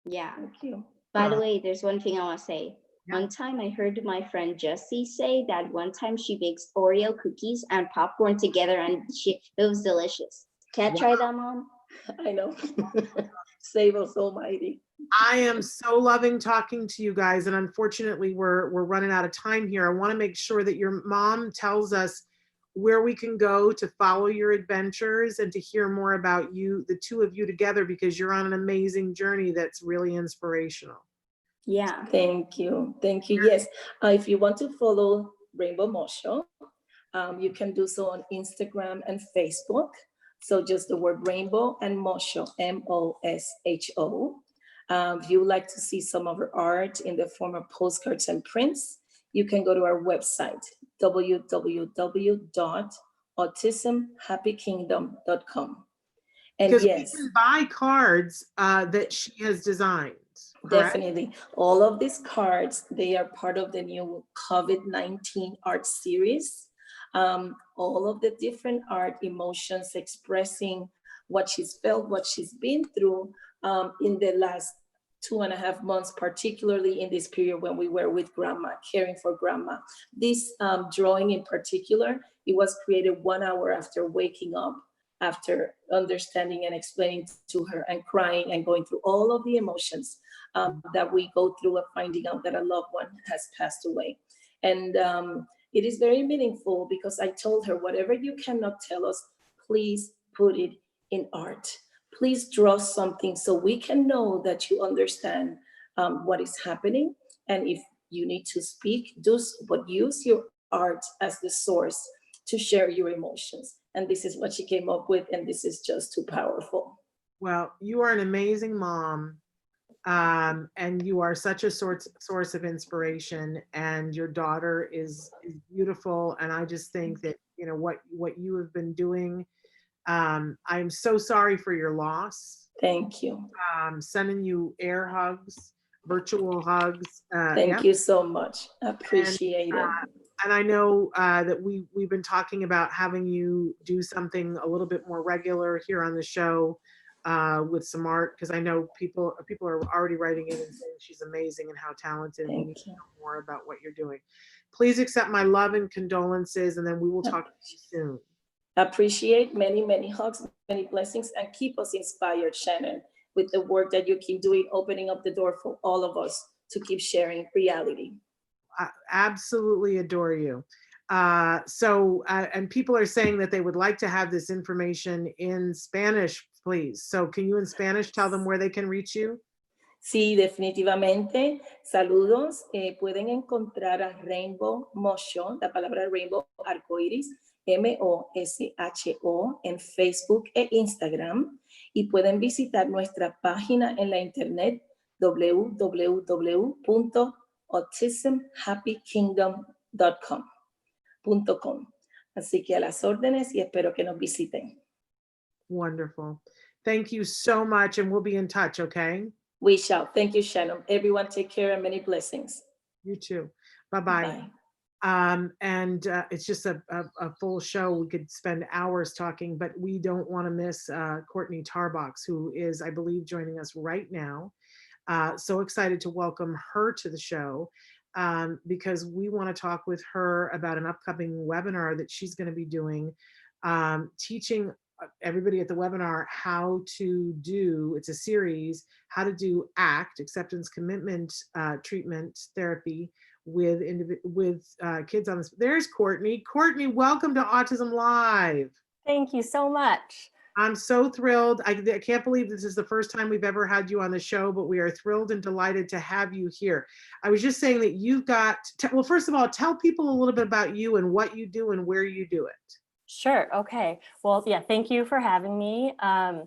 Speaker 4: yeah.
Speaker 3: Thank you.
Speaker 4: By the
Speaker 2: Uh,
Speaker 4: way, there's one thing I want to say.
Speaker 2: yeah.
Speaker 4: One time I heard my friend Jessie say that one time she bakes Oreo cookies and popcorn together and it was delicious. Can I try that, Mom?
Speaker 3: I know. Save us almighty.
Speaker 2: I am so loving talking to you guys, and unfortunately, we're running out of time here. I want to make sure that your mom tells us where we can go to follow your adventures and to hear more about you, the two of you together, because you're on an amazing journey that's really inspirational.
Speaker 4: Yeah.
Speaker 3: Thank you. Thank you. Yes. If you want to follow Rainbow Mosho, you can do so on Instagram and Facebook. So just the word rainbow and Mosho, Mosho. If you would like to see some of our art in the form of postcards and prints, you can go to our website, www.autismhappykingdom.com. And
Speaker 2: Because we
Speaker 3: yes,
Speaker 2: can buy cards that she has designed, correct?
Speaker 3: definitely. All of these cards, they are part of the new COVID-19 art series. All of the different art emotions expressing what she's felt, what she's been through in the last 2.5 months, particularly in this period when we were with grandma, caring for grandma. This drawing in particular, it was created 1 hour after waking up, after understanding and explaining to her and crying and going through all of the emotions that we go through of finding out that a loved one has passed away. And it is very meaningful because I told her, whatever you cannot tell us, please put it in art. Please draw something so we can know that you understand what is happening. And if you need to speak, but use your art as the source to share your emotions. And this is what she came up with, and this is just too powerful.
Speaker 2: Well, you are an amazing mom. And you are such a source of inspiration, and your daughter is beautiful, and I just think that, you know, what you have been doing, I'm so sorry for your loss.
Speaker 3: Thank you.
Speaker 2: Sending you air hugs, virtual hugs.
Speaker 3: Thank you so much.
Speaker 2: and,
Speaker 3: Appreciate it.
Speaker 2: and I know that we've been talking about having you do something a little bit more regular here on the show with some art, because I know people are already writing in and saying she's amazing and how talented, and we need
Speaker 3: Thank
Speaker 2: to
Speaker 3: you.
Speaker 2: know more about what you're doing. Please accept my love and condolences, and then we will talk to you soon.
Speaker 3: Appreciate many, many hugs, many blessings, and keep us inspired, Shannon, with the work that you keep doing, opening up the door for all of us to keep sharing reality.
Speaker 2: I absolutely adore you. And people are saying that they would like to have this information in Spanish, please. So can you in Spanish tell them where they can reach you?
Speaker 3: Sí, definitivamente. Saludos. Pueden encontrar a Rainbow Motion, la palabra Rainbow, arcoiris, MOSHO, en Facebook e Instagram. Y pueden visitar nuestra página en la internet www.autismhappykingdom.com. Así que a las órdenes y espero que nos visiten.
Speaker 2: Wonderful. Thank you so much, and we'll be in touch, okay?
Speaker 3: We shall. Thank you, Shannon. Everyone take care and many blessings.
Speaker 2: You too. Bye-bye. It's just a full show. We could spend hours talking, but we don't want to miss Courtney Tarbox, who is, I believe, joining us right now. So excited to welcome her to the show because we want to talk with her about an upcoming webinar that she's going to be doing, teaching everybody at the webinar how to do, it's a series, how to do ACT, acceptance commitment treatment therapy with kids on this. There's Courtney. Courtney, welcome to Autism Live.
Speaker 5: Thank you so much.
Speaker 2: I'm so thrilled. I can't believe this is the first time we've ever had you on the show, but we are thrilled and delighted to have you here. I was just saying that you've got, well, first of all, tell people a little bit about you and what you do and where you do it.
Speaker 5: Sure. Okay. Well, yeah, thank you for having me. I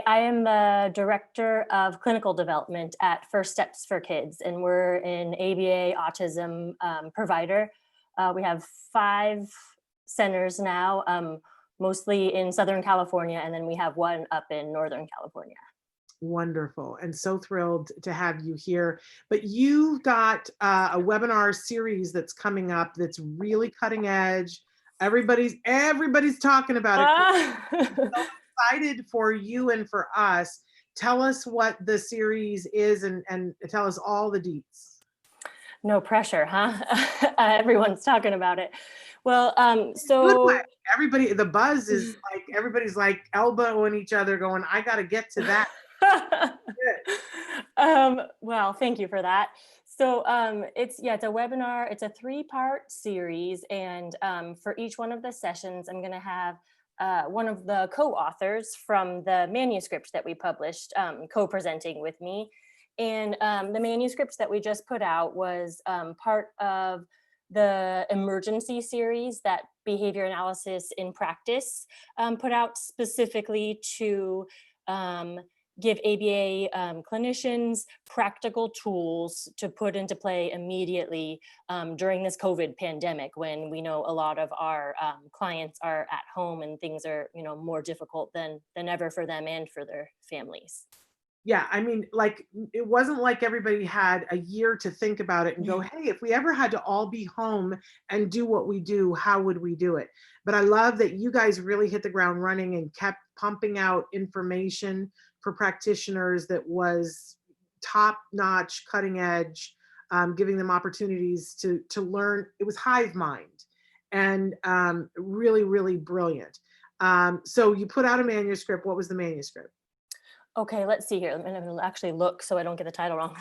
Speaker 5: am the Director of Clinical Development at FirstSteps for Kids, and we're an ABA autism provider. We have 5 centers now, mostly in Southern California, and then we have one up in Northern California.
Speaker 2: Wonderful, and so thrilled to have you here. But you've got a webinar series that's coming up that's really cutting edge. Everybody's talking about it. I'm so excited for you and for us. Tell us what the series is and tell us all the deets.
Speaker 5: No pressure, huh? Everyone's talking about it. Well, so
Speaker 2: everybody, the buzz is like, everybody's like elbowing each other going, I got to get to that.
Speaker 5: Well, thank you for that. So it's a webinar. It's a 3-part series. And for each one of the sessions, I'm going to have one of the co-authors from the manuscript that we published co-presenting with me. And the manuscripts that we just put out was part of the emergency series that Behavior Analysis in Practice put out specifically to give ABA clinicians practical tools to put into play immediately during this COVID pandemic, when we know a lot of our clients are at home and things are, more difficult than ever for them and for their families.
Speaker 2: Yeah, I mean, like, it wasn't like everybody had a year to think about it and go, hey, if we ever had to all be home and do what we do, how would we do it? But I love that you guys really hit the ground running and kept pumping out information for practitioners that was top-notch, cutting edge, giving them opportunities to learn. It was hive mind and really, really brilliant. So you put out a manuscript. What was the manuscript?
Speaker 5: Okay, let's see here. I'm going to actually look so I don't get the title wrong.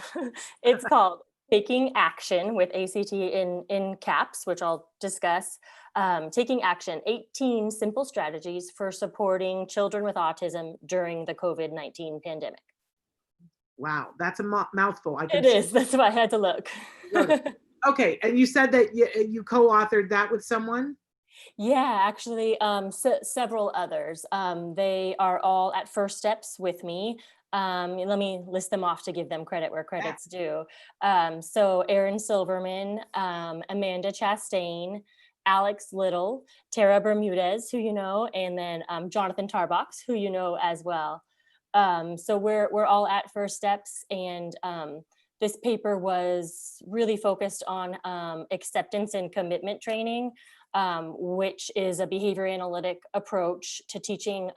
Speaker 5: It's called Taking Action, with ACT in caps, which I'll discuss. Taking Action, 18 Simple Strategies for Supporting Children with Autism During the COVID-19 Pandemic.
Speaker 2: Wow, that's a mouthful.
Speaker 5: It is. That's why I had to look.
Speaker 2: Okay, and you said that you co-authored that with someone?
Speaker 5: Yeah, actually, several others. They are all at FirstSteps with me. Let me list them off to give them credit where credit's due. So Erin Silverman, Amanda Chastain, Alex Little, Tara Bermudez, who you know, and then Jonathan Tarbox, who you know as well. So we're all at FirstSteps, and this paper was really focused on acceptance and commitment training, which is a behavior analytic approach to teaching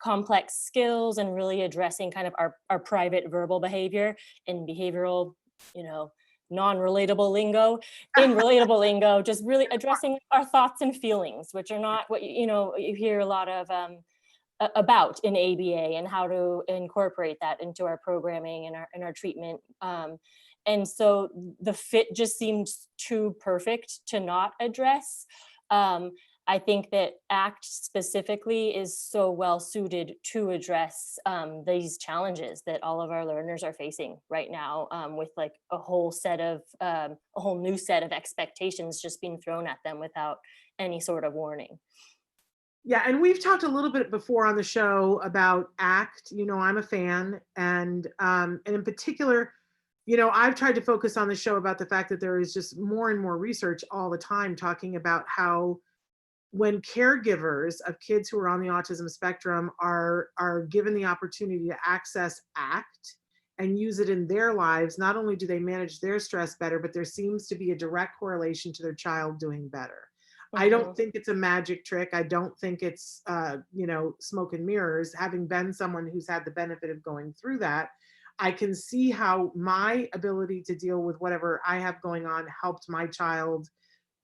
Speaker 5: complex skills and really addressing kind of our private verbal behavior and behavioral, non-relatable lingo in relatable lingo, just really addressing our thoughts and feelings, which are not what you hear a lot of about in ABA, and how to incorporate that into our programming and our treatment. And so the fit just seems too perfect to not address. I think that ACT specifically is so well suited to address these challenges that all of our learners are facing right now, with like a whole new set of expectations just being thrown at them without any sort of warning.
Speaker 2: Yeah, and we've talked a little bit before on the show about ACT. I'm a fan, and in particular, I've tried to focus on the show about the fact that there is just more and more research all the time talking about how when caregivers of kids who are on the autism spectrum are given the opportunity to access ACT and use it in their lives, not only do they manage their stress better, but there seems to be a direct correlation to their child doing better. I don't think it's a magic trick. I don't think it's, smoke and mirrors. Having been someone who's had the benefit of going through that, I can see how my ability to deal with whatever I have going on helped my child,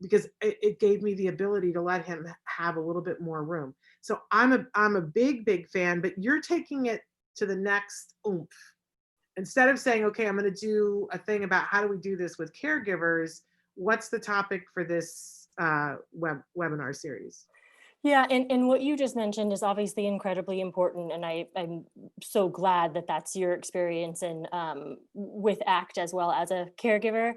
Speaker 2: because it gave me the ability to let him have a little bit more room. So I'm a big fan, but you're taking it to the next oomph. Instead of saying, okay, I'm going to do a thing about how do we do this with caregivers, what's the topic for this webinar series?
Speaker 5: Yeah, and what you just mentioned is obviously incredibly important, and I'm so glad that that's your experience and with ACT as well as a caregiver.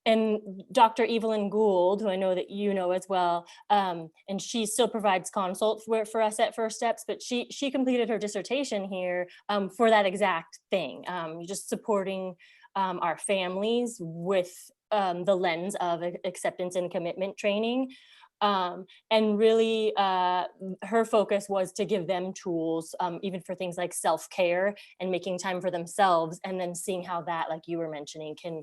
Speaker 5: And Dr. Evelyn Gould, who I know that you know as well, and she still provides consult for us at FirstSteps, but she completed her dissertation here for that exact thing, just supporting our families with the lens of acceptance and commitment training. And really her focus was to give them tools, even for things like self-care and making time for themselves, and then seeing how that, like you were mentioning, can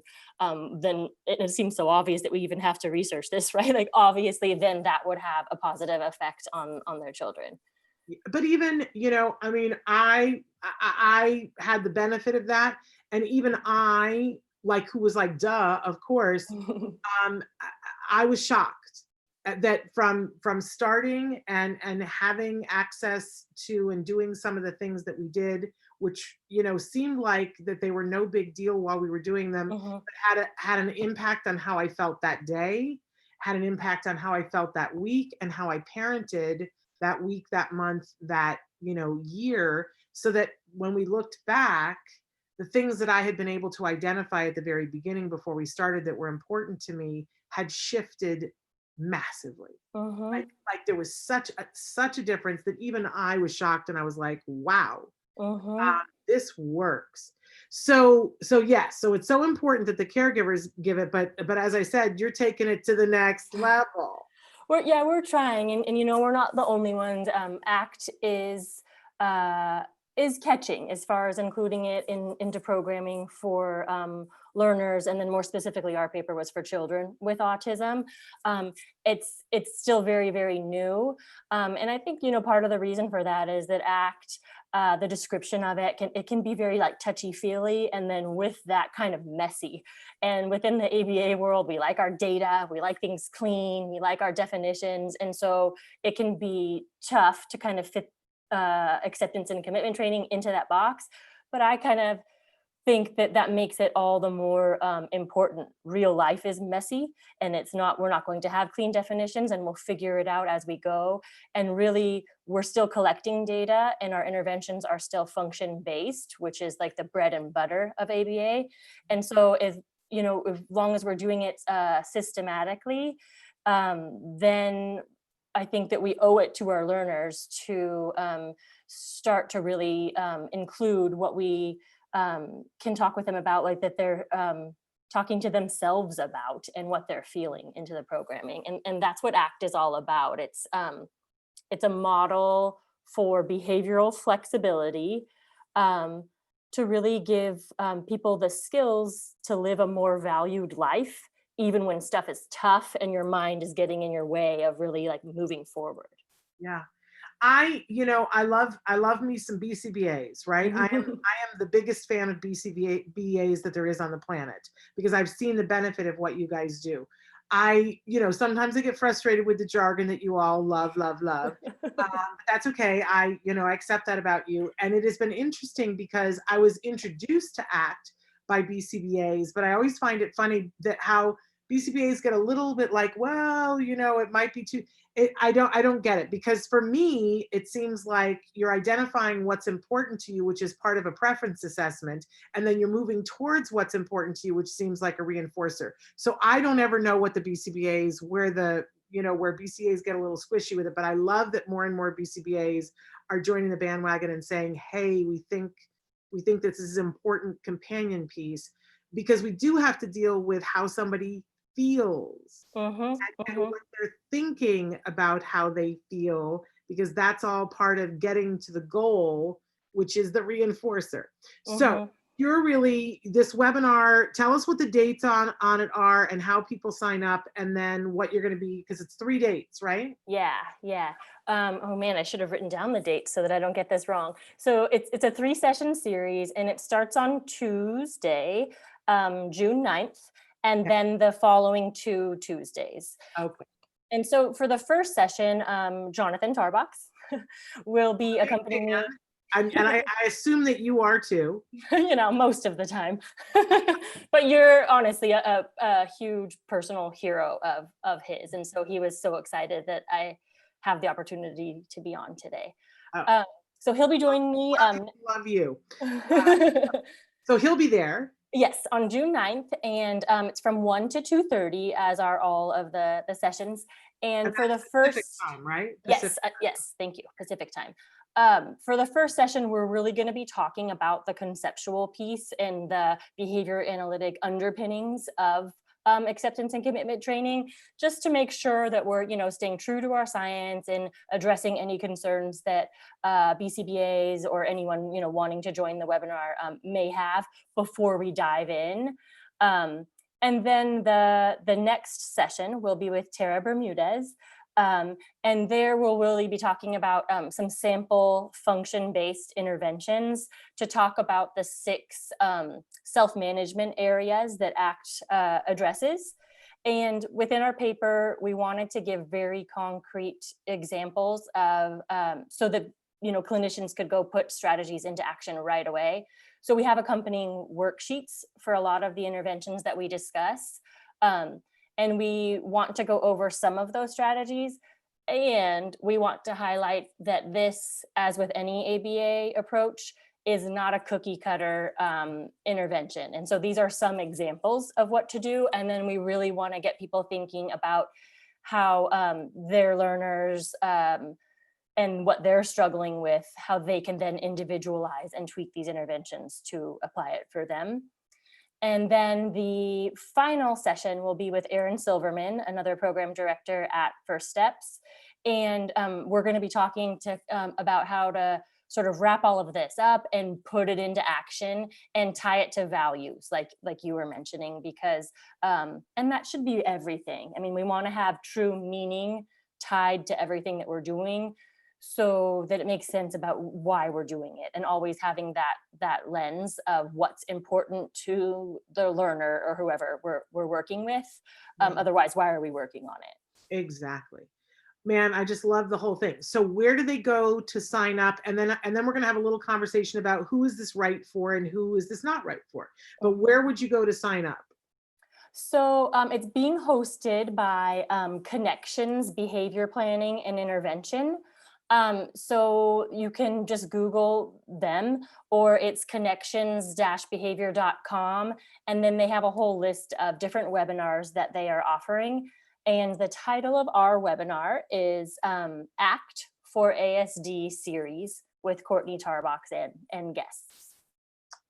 Speaker 5: then it seems so obvious that we even have to research this, right? Like obviously then that would have a positive effect on their children.
Speaker 2: But even, I had the benefit of that, and even I, like, who was like, duh, of course, I was shocked that from starting and having access to and doing some of the things that we did, which seemed like that they were no big deal while we were doing them, but had an impact on how I felt that day, had an impact on how I felt that week, and how I parented that week, that month, that year, so that when we looked back, the things that I had been able to identify at the very beginning before we started that were important to me had shifted massively. Like there was such a difference that even I was shocked, and I was like, wow, this works. So yes, so it's so important that the caregivers give it, but as I said, you're taking it to the next level.
Speaker 5: We're trying, and we're not the only ones. ACT is catching as far as including it into programming for learners, and then more specifically, our paper was for children with autism. It's still very, very new, and I think part of the reason for that is that ACT, the description of it can be very like touchy-feely, and then with that kind of messy. And within the ABA world, we like our data, we like things clean, we like our definitions, and so it can be tough to kind of fit acceptance and commitment training into that box. But I kind of think that makes it all the more important. Real life is messy, and we're not going to have clean definitions, and we'll figure it out as we go. And really, we're still collecting data, and our interventions are still function-based, which is like the bread and butter of ABA. And so as long as we're doing it systematically, then I think that we owe it to our learners to start to really include what we can talk with them about, like that they're talking to themselves about, and what they're feeling into the programming. And that's what ACT is all about. It's a model for behavioral flexibility, to really give people the skills to live a more valued life, even when stuff is tough and your mind is getting in your way of really like moving forward.
Speaker 2: Yeah. I love me some BCBAs, right? I am the biggest fan of BCBAs that there is on the planet because I've seen the benefit of what you guys do. Sometimes I get frustrated with the jargon that you all love, love, love. But that's okay. I accept that about you. And it has been interesting because I was introduced to ACT by BCBAs, but I always find it funny that how BCBAs get a little bit like, well, it might be too. I don't get it, because for me, it seems like you're identifying what's important to you, which is part of a preference assessment, and then you're moving towards what's important to you, which seems like a reinforcer. So I don't ever know what the BCBAs, where BCBAs get a little squishy with it, but I love that more and more BCBAs are joining the bandwagon and saying, hey, we think this is an important companion piece, because we do have to deal with how somebody feels and what they're thinking about how they feel, because that's all part of getting to the goal, which is the reinforcer. So you're really, this webinar, tell us what the dates on it are and how people sign up, and then what you're going to be, because it's 3 dates, right?
Speaker 5: Yeah. Oh man, I should have written down the dates so that I don't get this wrong. So it's a 3-session series, and it starts on Tuesday, June 9th, and then the following 2 Tuesdays.
Speaker 2: Okay.
Speaker 5: And so for the first session, Jonathan Tarbox will be accompanying me.
Speaker 2: And I assume that you are too.
Speaker 5: Most of the time. But you're honestly a huge personal hero of his. And so he was so excited that I have the opportunity to be on today. So he'll be joining me.
Speaker 2: Love you. So he'll be there.
Speaker 5: Yes, on June 9th, and it's from 1 to 2:30, as are all of the sessions. And for the first
Speaker 2: time, right?
Speaker 5: Yes, thank you, Pacific time. For the first session, we're really going to be talking about the conceptual piece and the behavior analytic underpinnings of acceptance and commitment training, just to make sure that we're, staying true to our science and addressing any concerns that BCBAs or anyone, wanting to join the webinar may have before we dive in. And then the next session will be with Tara Bermudez. And there we'll really be talking about some sample function-based interventions to talk about the 6 self-management areas that ACT addresses. And within our paper, we wanted to give very concrete examples of so that clinicians could go put strategies into action right away. So we have accompanying worksheets for a lot of the interventions that we discuss. And we want to go over some of those strategies. And we want to highlight that this, as with any ABA approach, is not a cookie cutter intervention. And so these are some examples of what to do. And then we really want to get people thinking about how their learners and what they're struggling with, how they can then individualize and tweak these interventions to apply it for them. And then the final session will be with Erin Silverman, another program director at FirstSteps. And we're going to be talking about how to sort of wrap all of this up and put it into action and tie it to values, like you were mentioning, because, and that should be everything. I mean, we want to have true meaning tied to everything that we're doing, so that it makes sense about why we're doing it, and always having that lens of what's important to the learner or whoever we're working with. Otherwise, why are we working on it?
Speaker 2: Exactly. Man, I just love the whole thing. So where do they go to sign up? And then we're going to have a little conversation about who is this right for and who is this not right for. But where would you go to sign up?
Speaker 5: So it's being hosted by Connections Behavior Planning and Intervention. So you can just Google them, or it's connections-behavior.com. And then they have a whole list of different webinars that they are offering. And the title of our webinar is ACT for ASD series with Courtney Tarbox and guests.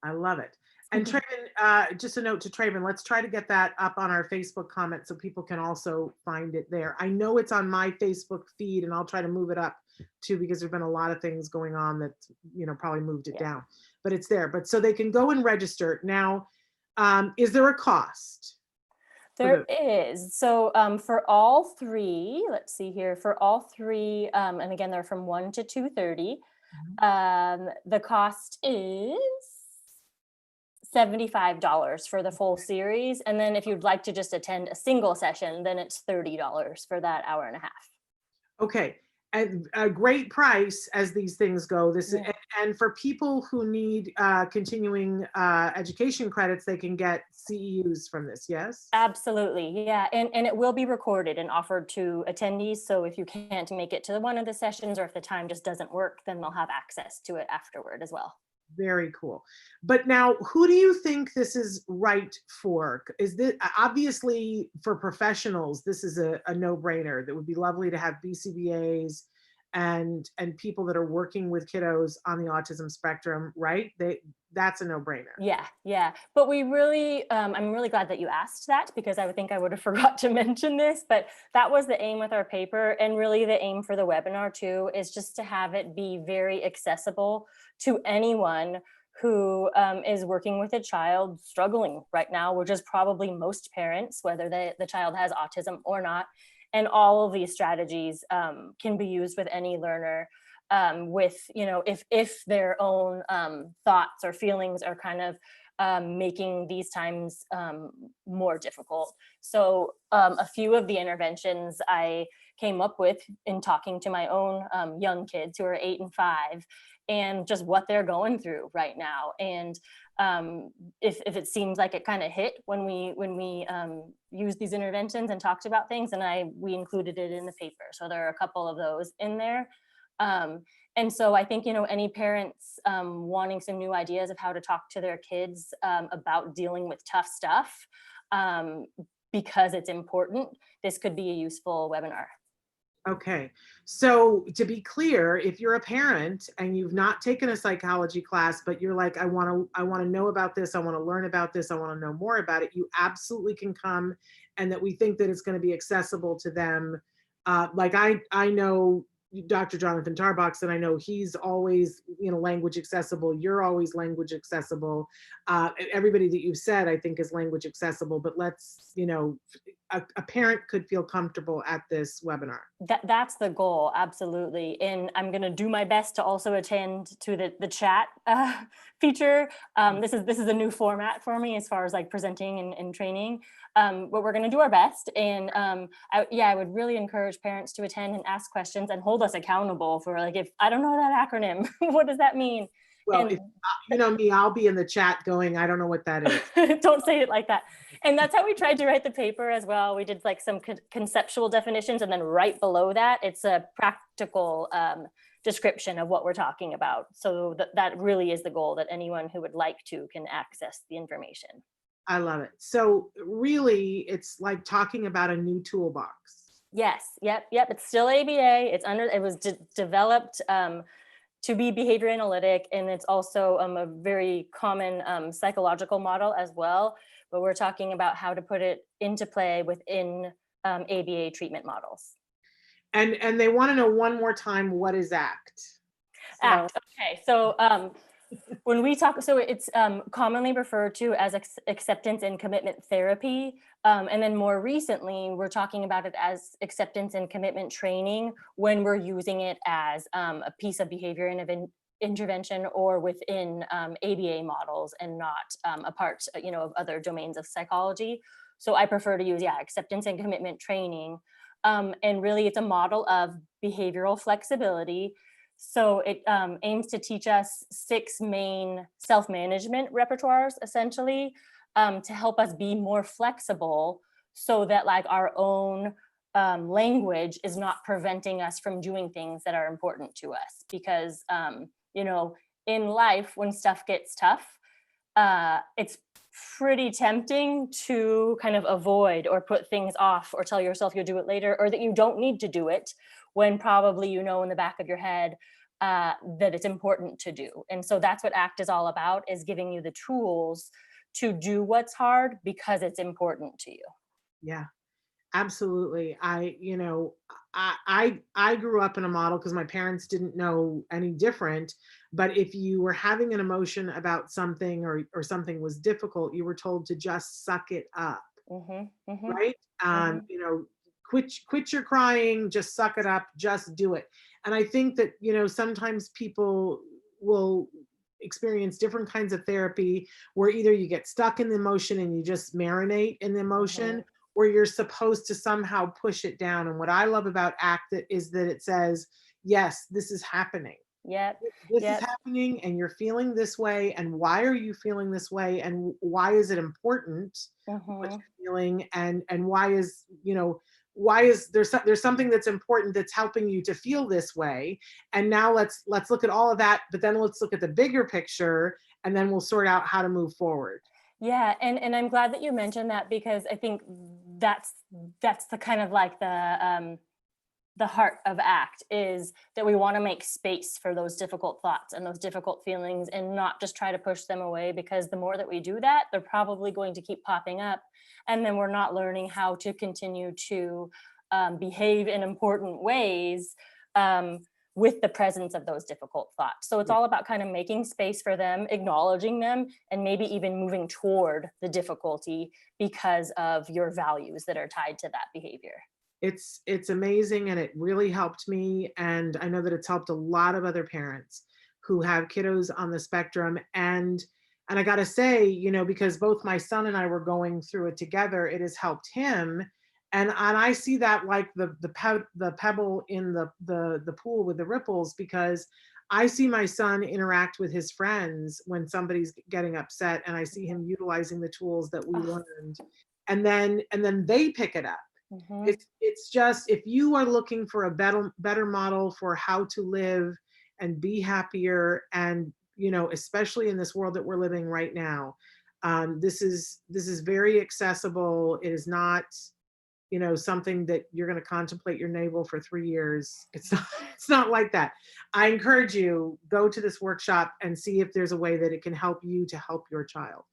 Speaker 2: I love it. And Traven, just a note to Traven, let's try to get that up on our Facebook comment so people can also find it there. I know it's on my Facebook feed, and I'll try to move it up too, because there've been a lot of things going on that, probably moved it down, but it's there. But so they can go and register. Now, is there a cost?
Speaker 5: There is. So for all three, let's see here, for all three, and again, they're from 1 to 2:30, the cost is $75 for the full series. And then if you'd like to just attend a single session, then it's $30 for that hour and a half.
Speaker 2: Okay, and a great price as these things go. This
Speaker 5: Yeah.
Speaker 2: and for people who need continuing education credits, they can get CEUs from this. Yes.
Speaker 5: Absolutely, yeah, and it will be recorded and offered to attendees. So if you can't make it to one of the sessions, or if the time just doesn't work, then they'll have access to it afterward as well.
Speaker 2: Very cool. But now, who do you think this is right for? Is this obviously for professionals? This is a no-brainer. That would be lovely to have BCBAs and people that are working with kiddos on the autism spectrum, right? That's a no-brainer.
Speaker 5: Yeah. But we really, I'm really glad that you asked that, because I would think I would have forgot to mention this, but that was the aim with our paper, and really the aim for the webinar too, is just to have it be very accessible to anyone who is working with a child struggling right now, which is probably most parents, whether the child has autism or not. And all of these strategies can be used with any learner, with, if their own thoughts or feelings are kind of making these times more difficult. So a few of the interventions I came up with in talking to my own young kids who are 8 and 5, and just what they're going through right now. And if it seems like it kind of hit when we used these interventions and talked about things, and we included it in the paper. So there are a couple of those in there. And so I think, any parents wanting some new ideas of how to talk to their kids about dealing with tough stuff, because it's important, this could be a useful webinar.
Speaker 2: Okay, so to be clear, if you're a parent and you've not taken a psychology class, but you're like, I want to know about this, I want to learn about this, I want to know more about it, you absolutely can come, and that we think that it's going to be accessible to them. Like I know Dr. Jonathan Tarbox, and I know he's always, language accessible. You're always language accessible. Everybody that you've said, I think, is language accessible, but let's, a parent could feel comfortable at this webinar.
Speaker 5: That's the goal, absolutely. And I'm going to do my best to also attend to the chat feature. This is a new format for me as far as like presenting and training. But we're going to do our best. And I would really encourage parents to attend and ask questions and hold us accountable for, like, if I don't know that acronym, what does that mean?
Speaker 2: Well, if, you know me, I'll be in the chat going, I don't know what that is.
Speaker 5: Don't say it like that. And that's how we tried to write the paper as well. We did like some conceptual definitions, and then right below that, it's a practical description of what we're talking about. So that really is the goal, that anyone who would like to can access the information.
Speaker 2: I love it. So really, it's like talking about a new toolbox.
Speaker 5: Yes. Yep. It's still ABA. It was developed to be behavior analytic, and it's also a very common psychological model as well. But we're talking about how to put it into play within ABA treatment models.
Speaker 2: And they want to know one more time, what is ACT?
Speaker 5: ACT. Okay. So when we talk, so it's commonly referred to as acceptance and commitment therapy. And then more recently, we're talking about it as acceptance and commitment training when we're using it as a piece of behavior intervention or within ABA models, and not a part, of other domains of psychology. So I prefer to use, acceptance and commitment training. And really, it's a model of behavioral flexibility. So it aims to teach us 6 main self-management repertoires, essentially, to help us be more flexible, so that like our own language is not preventing us from doing things that are important to us. Because, in life, when stuff gets tough, it's pretty tempting to kind of avoid or put things off or tell yourself you'll do it later, or that you don't need to do it, when probably in the back of your head that it's important to do. And so that's what ACT is all about, is giving you the tools to do what's hard because it's important to you.
Speaker 2: Yeah, absolutely. I grew up in a model because my parents didn't know any different. But if you were having an emotion about something, or something was difficult, you were told to just suck it up. right? You know, quit your crying, just suck it up, just do it. And I think that, you know, sometimes people will experience different kinds of therapy where either you get stuck in the emotion and you just marinate in the emotion, or you're supposed to somehow push it down. And what I love about ACT is that it says, yes, this is happening.
Speaker 5: Yep.
Speaker 2: This is happening and you're feeling this way. And why are you feeling this way? And why is it important what you're feeling? And why is, you know, why is there's something that's important that's helping you to feel this way? And now let's look at all of that, but then let's look at the bigger picture and then we'll sort out how to move forward.
Speaker 5: Yeah, and I'm glad that you mentioned that, because I think that's the kind of like the heart of ACT, is that we want to make space for those difficult thoughts and those difficult feelings and not just try to push them away, because the more that we do that, they're probably going to keep popping up. And then we're not learning how to continue to behave in important ways with the presence of those difficult thoughts. So it's all about kind of making space for them, acknowledging them, and maybe even moving toward the difficulty because of your values that are tied to that behavior.
Speaker 2: It's amazing, and it really helped me, and I know that it's helped a lot of other parents who have kiddos on the spectrum. And I got to say, you know, because both my son and I were going through it together, it has helped him. And I see that like the pebble in the pool with the ripples, because I see my son interact with his friends when somebody's getting upset, and I see him utilizing the tools that we learned, and then they pick it up. It's just, if you are looking for a better model for how to live and be happier, and, you know, especially in this world that we're living right now, this is very accessible. It is not, you know, something that you're going to contemplate your navel for 3 years. It's not like that. I encourage you, go to this workshop and see if there's a way that it can help you to help your child.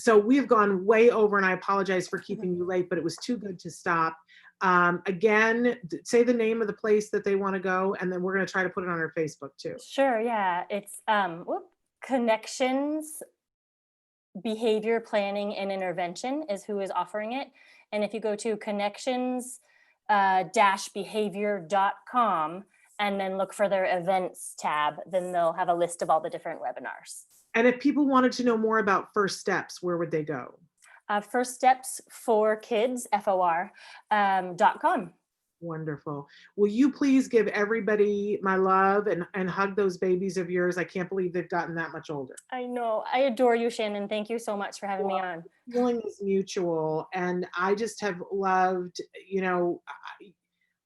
Speaker 2: So we've gone way over, and I apologize for keeping you late, but it was too good to stop. Again, say the name of the place that they want to go, and then we're going to try to put it on our Facebook too.
Speaker 5: Sure, yeah. It's Connections Behavior Planning and Intervention is who is offering it. And if you go to connections-behavior.com and then look for their events tab, then they'll have a list of all the different webinars.
Speaker 2: And if people wanted to know more about FirstSteps, where would they go?
Speaker 5: FirstSteps for Kids, FOR.com.
Speaker 2: Wonderful. Will you please give everybody my love and hug those babies of yours? I can't believe they've gotten that much older.
Speaker 5: I know. I adore you, Shannon. Thank you so much for having me on.
Speaker 2: Feeling is mutual, and I just have loved, you know,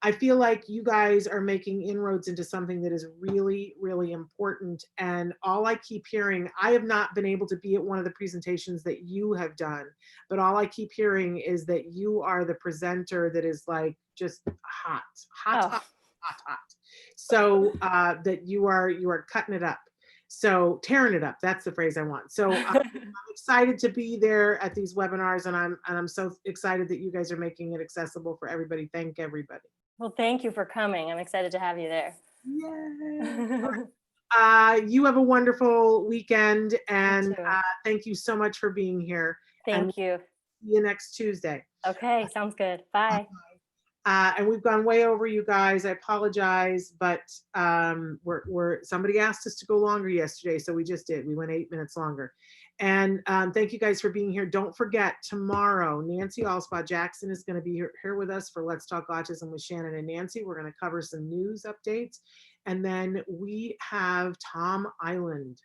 Speaker 2: I feel like you guys are making inroads into something that is really, really important. And all I keep hearing, I have not been able to be at one of the presentations that you have done, but all I keep hearing is that you are the presenter that is like just hot. So that you are cutting it up. So tearing it up, that's the phrase I want. So I'm excited to be there at these webinars, and I'm so excited that you guys are making it accessible for everybody. Thank everybody.
Speaker 5: Well, thank you for coming. I'm excited to have you there.
Speaker 2: Yay. You have a wonderful weekend, and thank you so much for being here.
Speaker 5: Thank you.
Speaker 2: See you next Tuesday.
Speaker 5: Okay, sounds good. Bye.
Speaker 2: And we've gone way over, you guys. I apologize, but somebody asked us to go longer yesterday, so we just did. We went 8 minutes longer. And thank you guys for being here. Don't forget, tomorrow, Nancy Allspot Jackson is going to be here with us for Let's Talk Autism with Shannon and Nancy. We're going to cover some news updates. And then we have Thomas Island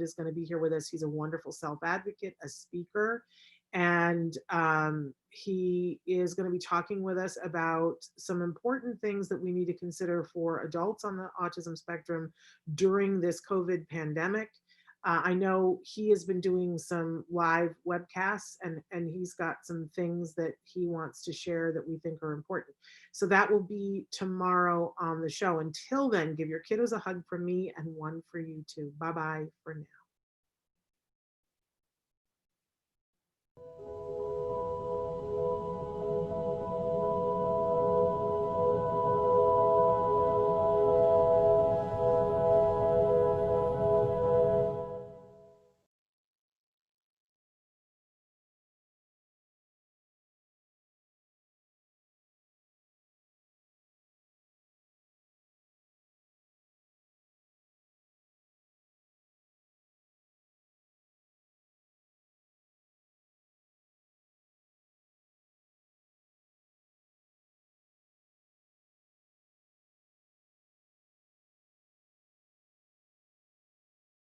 Speaker 2: is going to be here with us. He's a wonderful self-advocate, a speaker. And he is going to be talking with us about some important things that we need to consider for adults on the autism spectrum during this COVID pandemic. I know he has been doing some live webcasts, and he's got some things that he wants to share that we think are important. So that will be tomorrow on the show. Until then, give your kiddos a hug from me and one for you too. Bye-bye for now.